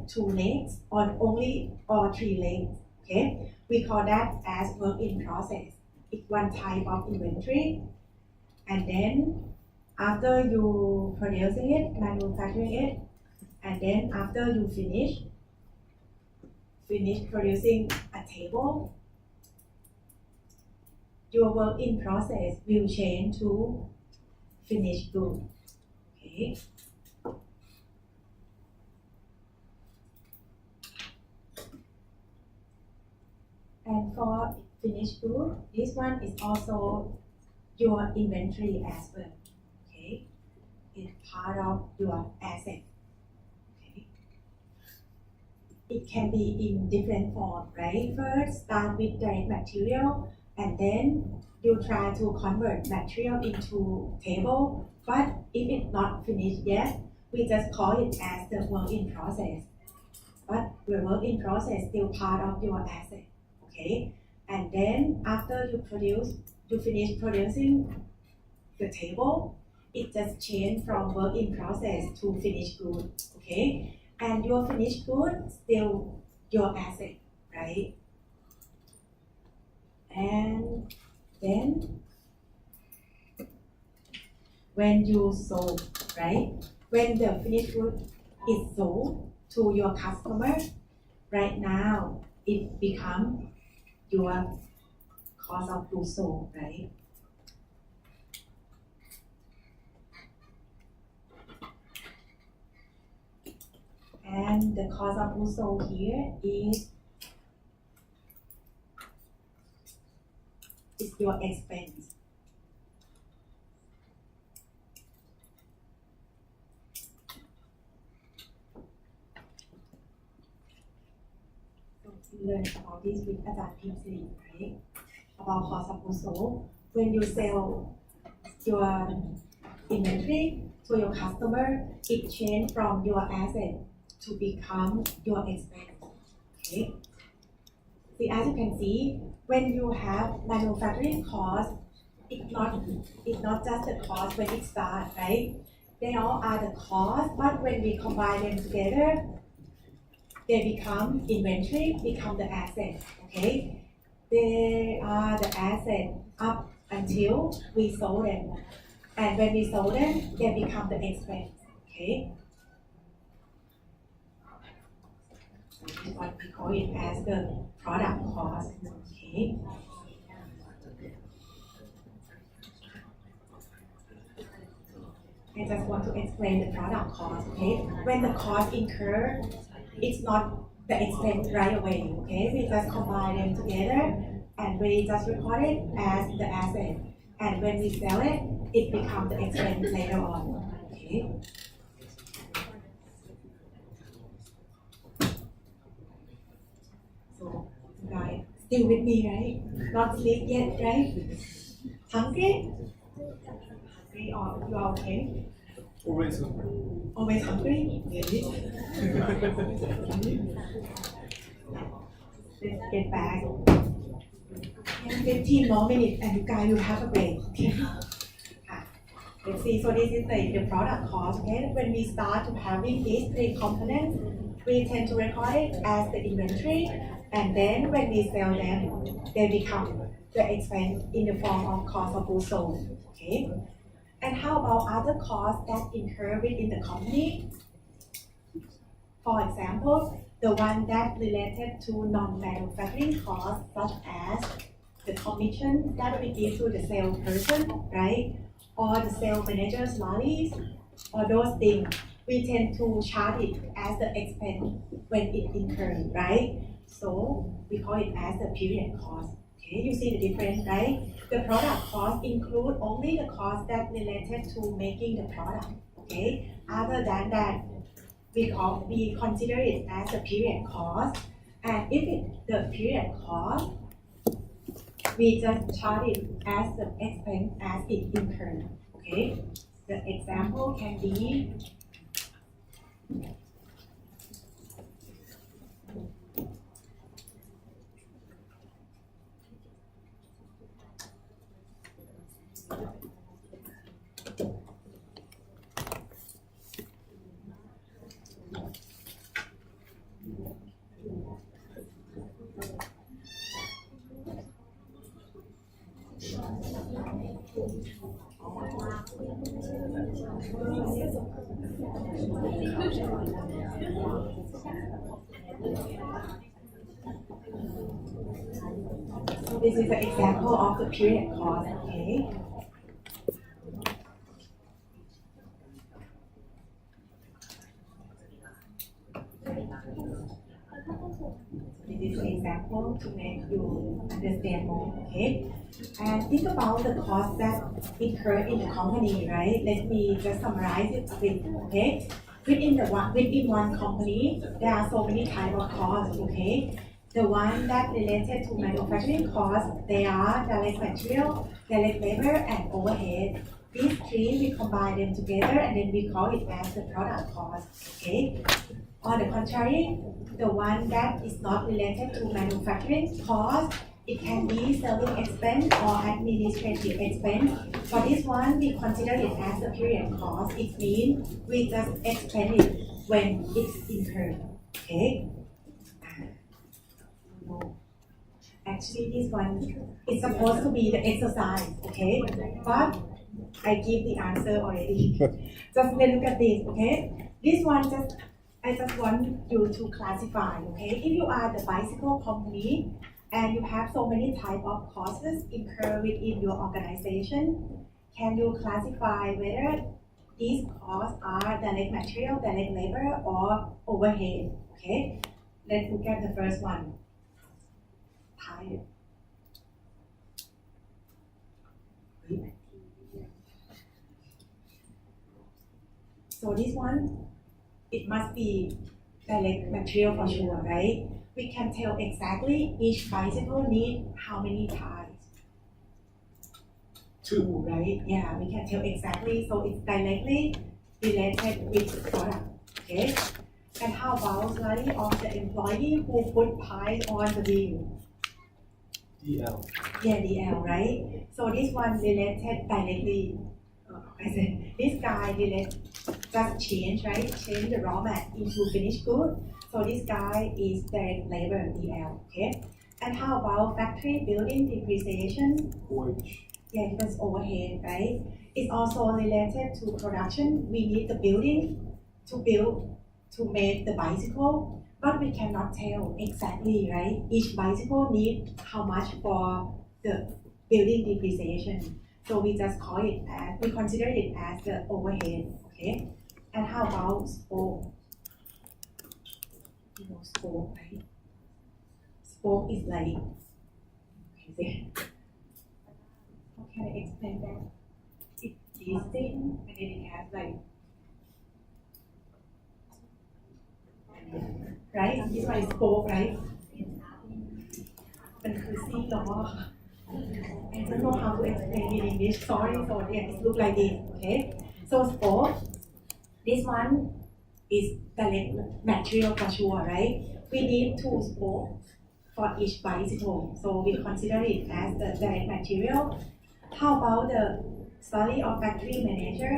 A: two legs, or three legs. Okay? We call that as work in process. It's one type of inventory. And then after you producing it, manufacturing it, and then after you finish producing a table, your work in process will change to finished good. Okay. And for finished good, this one is also your inventory as well. Okay. It's part of your asset. Okay. It can be in different forms, right? First, start with direct material, and then you try to convert material into table, but if it's not finished yet, we just call it as the work in process. But the work in process still part of your asset, okay? And then after you finish producing the table, it just changed from work in process to finished good, okay? And your finished good still your asset, right? And then when you sold, right? When the finished good is sold to your customer, right now it becomes your cost of goods sold, right? And the cost of goods sold here is your expense. about this with อาจารย์พิมพ์สิริ right about cost of goods sold when you sell your inventory to your customer it change from your asset to become your expense okay see as you can see when you have manufacturing cost it's not just the cost when it starts right they all are the cost but when we combine them together they become inventory, become the asset, okay? They are the asset up until we sold them. And when we sold them, they become the expense, okay? This is what we call it as the product cost, okay? I just want to explain the product cost, okay? When the cost incur, it's not the expense right away, okay? We just combine them together and we just record it as the asset. And when we sell it, it becomes the expense later on, okay? So, guys, still with me, right? Not sleep yet, right? Hungry? Hungry or you are okay?
D: Always.
A: Always hungry? Really? Let's get back. 15 more minutes and you guys will have a break. Okay. Let's see. So this is the product cost. Okay. When we start to having these three components, we tend to record it as the inventory, and then when we sell them, they become the expense in the form of cost of goods sold. Okay. And how about other costs that incur within the company? For example, the one that related to non-manufacturing costs, such as the commission that we give to the salesperson, right? Or the sales manager's salaries, or those things, we tend to charge it as the expense when it incurs, right? So we call it as the period cost. Okay, you see the difference, right? The product cost include only the cost that related to making the product. Okay, other than that, we consider it as a period cost, and if it's the period cost, we just charge it as the expense as it incurred. Okay, the example can be So this is an example of the period cost, okay? This is an example to make you understand more, okay? And think about the cost that incur in the company, right? Let me just summarize it a bit, okay? Within one company, there are so many types of costs, okay? The one that related to manufacturing costs, they are direct material, direct labor, and overhead. These three, we combine them together and then we call it as the product cost, okay? On the contrary, the one that is not related to manufacturing cost, it can be selling expense or administrative expense. For this one, we consider it as the period cost. It means we just expend it when it's incurred, okay? Actually, this one is supposed to be the exercise, okay? But I give the answer already. Just look at this, okay? This one I just want you to classify, okay? If you are the bicycle company and you have so many type of costs incurred within your organization, can you classify whether these costs are direct material, direct labor, or overhead, okay? Let's look at the first one. Tire. So this one, it must be direct material for sure, right? we can tell exactly each bicycle need how many tires. 2, right? Yeah, we can tell exactly, so it's directly related with product. Okay. And how about study of the employee who put tires on the wheel?
F: DL.
A: Yeah, DL, right? So this one related directly. I said this guy just change, right? Change the raw mat into finished good. So this guy is direct labor, DL. Okay. And how about factory building depreciation?
F: Forge.
A: Yeah, that's overhead, right? It's also related to production. We need the building to make the bicycle, but we cannot tell exactly, right? Each bicycle need how much for the building depreciation. So we just call it as, we consider it as the overhead, okay? And how about spoke? You know, spoke, right? Spoke is like, how can I explain that? It's this thing, and then it has like, right? This one is spoke, right? มันคือซี่ล้อ I don't know how to explain in English. Sorry, so yeah, it look like this. Okay, so spoke. This one is direct material for sure, right? We need 2 spokes for each bicycle, so we consider it as the direct material. How about the salary of factory manager?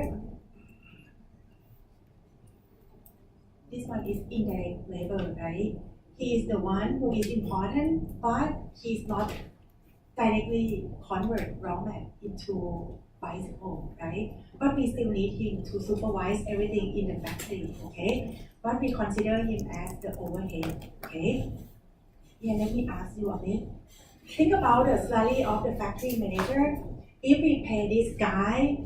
A: This one is indirect labor, right? He is the one who is important, but he's not directly convert raw mat into bicycle, right? But we still need him to supervise everything in the factory, okay? But we consider him as the overhead, okay? Yeah, let me ask you a bit. Think about the salary of the factory manager. If we pay this guy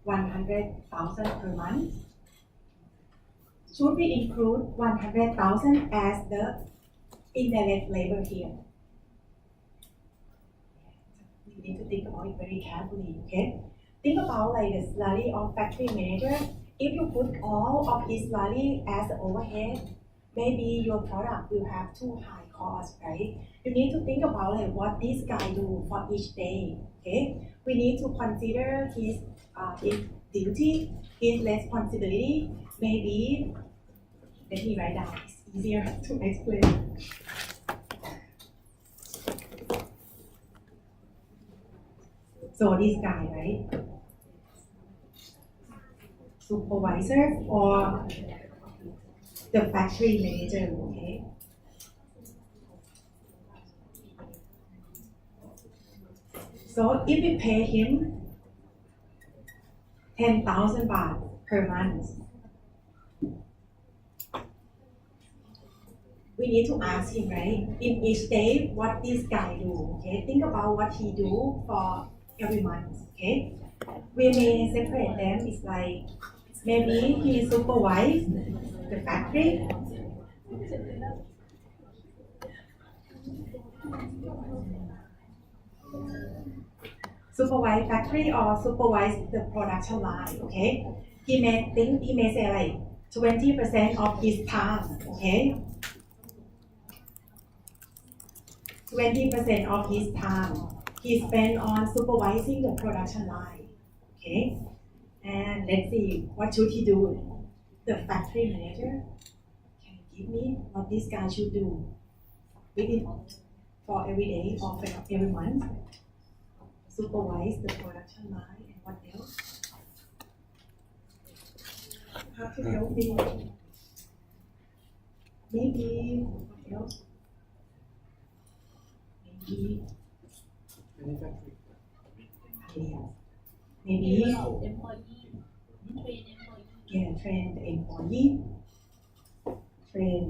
A: 100,000 per month, should we include 100,000 as the indirect labor here? You need to think about it very carefully, okay? Think about like the salary of factory manager. If you put all of his salary as the overhead, maybe your product will have too high cost, right? You need to think about like what this guy do for each day, okay? We need to consider his duty, his responsibility. Maybe, let me write down, it's easier to explain. So this guy, right? Supervisor or the factory manager, okay? So if we pay him 10,000 baht per month, we need to ask him, right? In each day, what this guy do, okay? Think about what he do for every month, okay? We may separate them. It's like, maybe he supervise the factory. Supervise factory or supervise the production line, okay? He may say like 20% of his time, okay? 20% of his time he spent on supervising the production line, okay? And let's see, what should he do? The factory manager, can you give me what this guy should do within for every day or for every month? Supervise the production line and what else? How to help me? Maybe what else? Maybe
F: Manufacturing.
A: maybe
B: Employee,
A: train the employee, train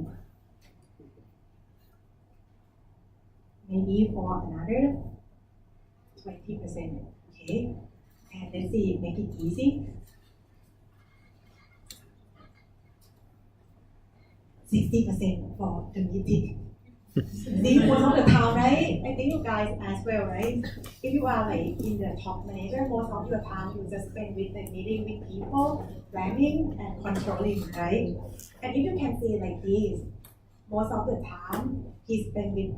A: maybe for another 20%, okay? And let's see, make it easy. 60% for the meeting. See, most of the time, right? I think you guys as well, right? If you are like in the top manager, most of your time you just spend with the meeting with people, planning and controlling, right? And if you can see like this, most of the time he spend with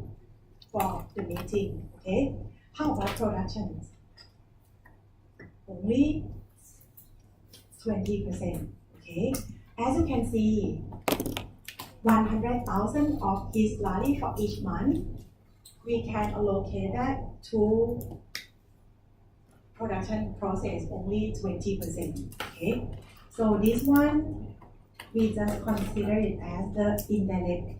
A: for the meeting, okay? How about productions? Only 20%, okay? As you can see, 100,000 of his salary for each month, we can allocate that to production process, only 20%, okay? So this one, we just consider it as the indirect.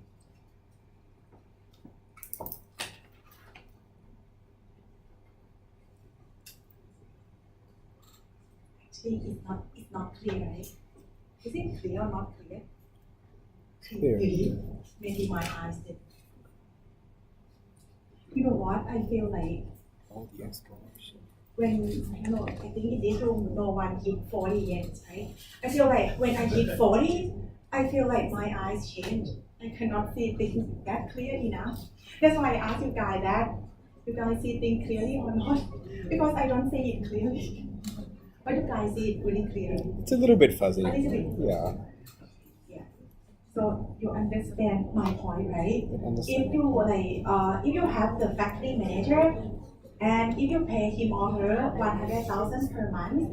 A: Actually, it's not clear, right? Is it clear or not clear?
C: Clear.
A: Maybe my eyes did. You know what? I feel like when, I think in this room, no one hit 40 yet, right? I feel like when I hit 40, I feel like my eyes change. I cannot see things that clear enough. That's why I asked you guys that. You guys see things clearly or not? Because I don't see it clearly. But you guys see it really clearly.
C: It's a little bit fuzzy.
A: A little bit.
C: Yeah.
A: So you understand my point, right?
C: Understand.
A: If you have the factory manager and if you pay him or her 100,000 per month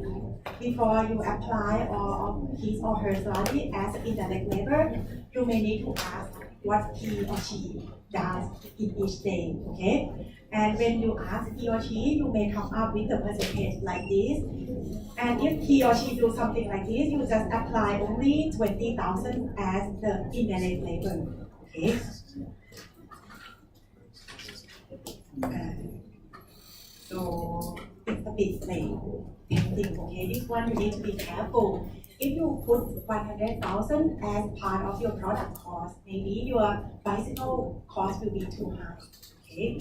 A: before you apply or his or her salary as indirect labor, you may need to ask what he or she does in each day, okay? And when you ask he or she, you may come up with a percentage like this. And if he or she do something like this, you just apply only 20,000 as the indirect labor, okay? So it's a bit like tempting, okay? This one you need to be careful. If you put 100,000 as part of your product cost, maybe your bicycle cost will be too high, okay?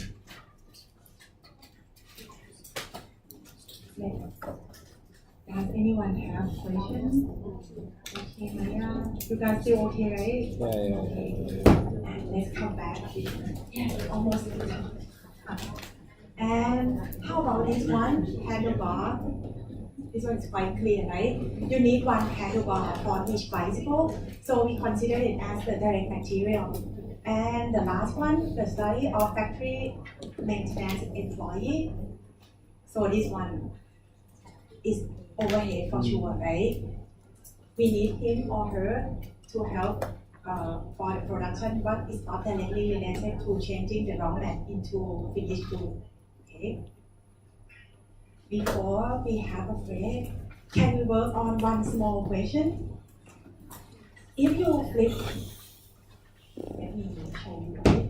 A: Does anyone have questions? Okay, Maya, you guys still okay, right?
C: Yeah.
A: Okay. Let's come back. Almost. And how about this one, handlebar? This one is quite clear, right? You need one handlebar for each bicycle, so we consider it as the direct material. And the last one, the study of factory maintenance employee. So this one is overhead for sure, right? We need him or her to help for the production, but it's not directly related to changing the raw mat into finished good. Okay. Before we have a break, can we work on one small question? If you flip, let me show you. Right?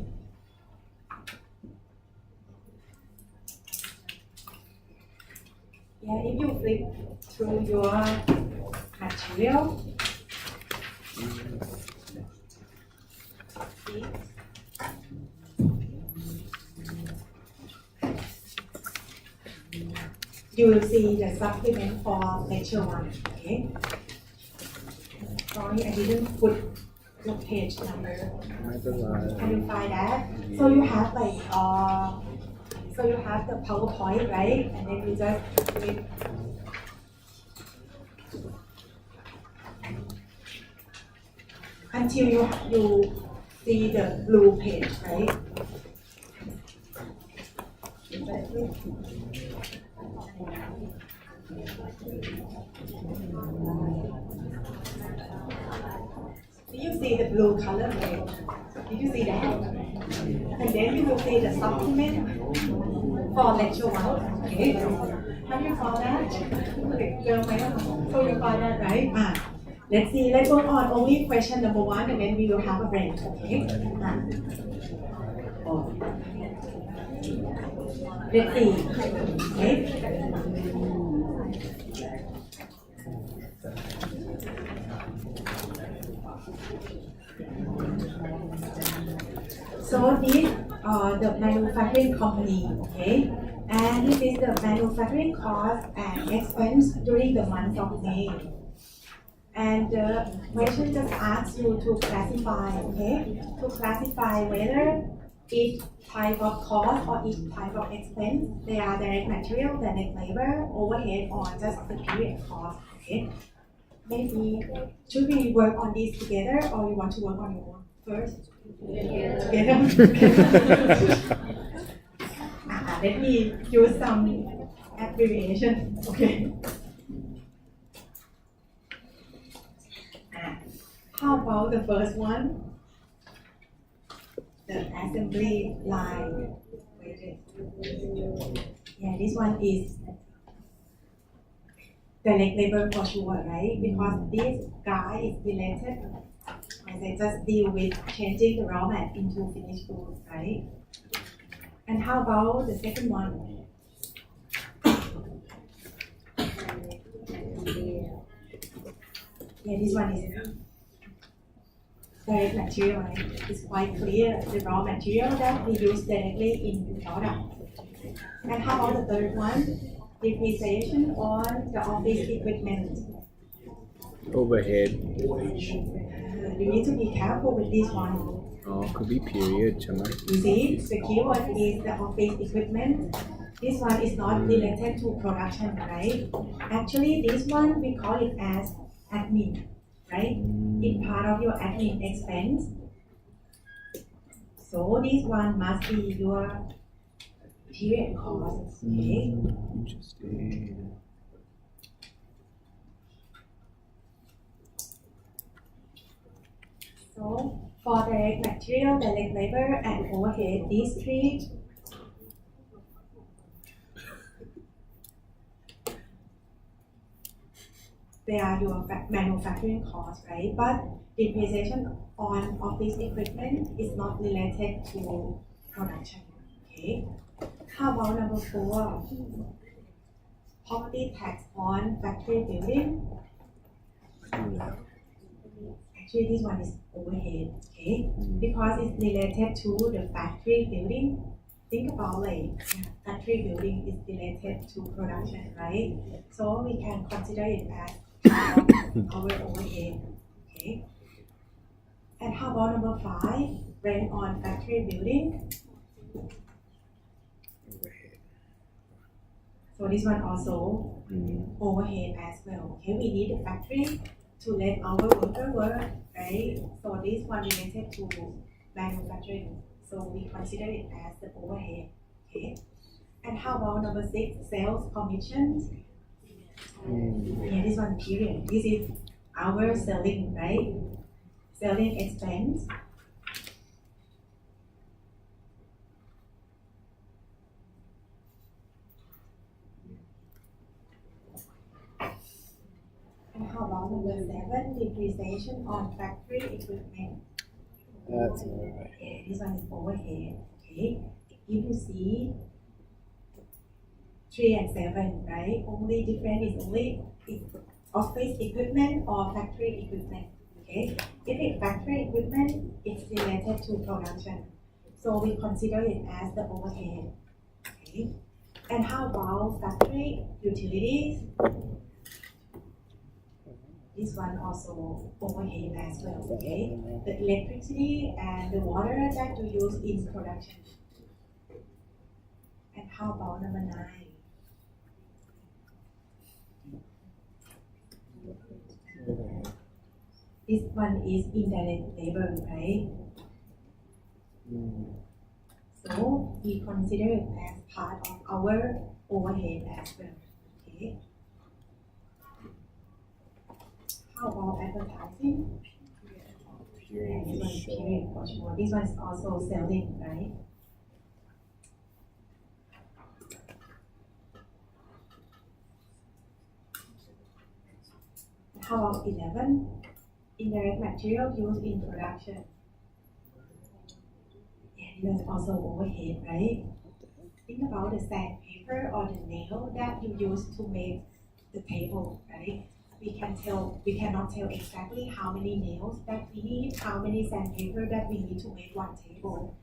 A: Yeah, if you flip through your material, see? You will see the supplement for lecture 1, okay? Sorry, I didn't put the page number. Can you find that? So you have like, so you have the PowerPoint, right? And then you just click. Until you see the blue page, right? Did you see the blue color page? Did you see that? And then you will see the supplement for lecture 1. Okay. Have you found that? So you found that, right? Let's see. Let's work on only question number 1, and then we will have a break. Okay. Let's see. Okay. So this the manufacturing company, okay, and this is the manufacturing cost and expense during the month of May. And the question just asks you to classify, okay? To classify whether each type of cost or each type of expense, they are direct material, direct labor, overhead, or just the period cost, okay? Maybe, should we work on this together or you want to work on your own first? Together. Let me use some abbreviation, okay? How about the first one? The assembly line. Yeah, this one is direct labor for sure, right? Because this guy is related, they just deal with changing the raw mat into finished goods, right? And how about the second one? Yeah, this one is direct material, right? It's quite clear, the raw material that we use directly in the product. And how about the third one? Depreciation on the office equipment.
C: Overhead.
A: You need to be careful with this one.
C: Oh, could be period, ใช่ไหม
A: You see, the keyword is the office equipment. This one is not related to production, right? Actually, this one we call it as admin, right? It's part of your admin expense. So this one must be your period cost, okay?
C: Interesting.
A: So for direct material, direct labor, and overhead, these three they are your manufacturing costs, right? But depreciation on office equipment is not related to production, okay? How about number 4? Property tax on factory building. Actually, this one is overhead, okay? Because it's related to the factory building. Think about like factory building is related to production, right? So we can consider it as our overhead, okay? And how about number 5? Rent on factory building. So this one also overhead as well. Okay, we need a factory to let our worker work, right? So this one related to manufacturing. So we consider it as the overhead. Okay. And how about number 6, sales commissions? Yeah, this one period. This is our selling, right? Selling expense. And how about number 7, depreciation on factory equipment?
C: That's alright.
A: Yeah, this one is overhead. Okay. If you see 3 and 7, right? Only difference is only office equipment or factory equipment. Okay. If it's factory equipment, it's related to production. So we consider it as the overhead. Okay. And how about factory utilities? This one also overhead as well, okay? The electricity and the water that you use in production. And how about number 9? This one is indirect labor, right? So we consider it as part of our overhead as well, okay? How about advertising? Yeah, this one is period for sure. This one is also selling, right? How about 11? Indirect material used in production. Yeah, this is also overhead, right? Think about the sandpaper or the nail that you use to make the table, right? We cannot tell exactly how many nails that we need, how many sandpaper that we need to make one table.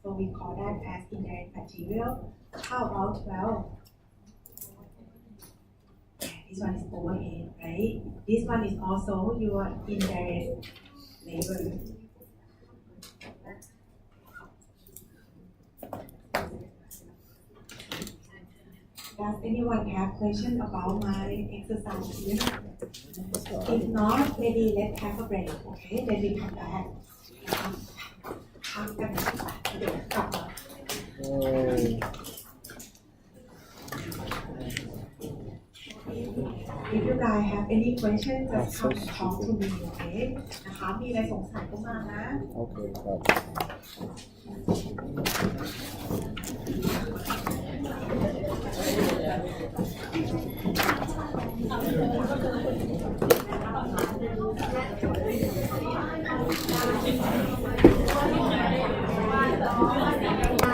A: So we call that as indirect material. How about 12? This one is overhead, right? This one is also your indirect labor. Does anyone have question about my exercise here? If not, maybe let's have a break, okay? Then we come back. พักกันเดี๋ยวกลับมา If you guys have any questions, just come and talk to me, okay? นะคะมีอะไรสงสัยก็มานะ
C: Okay,ครับ
A: Thank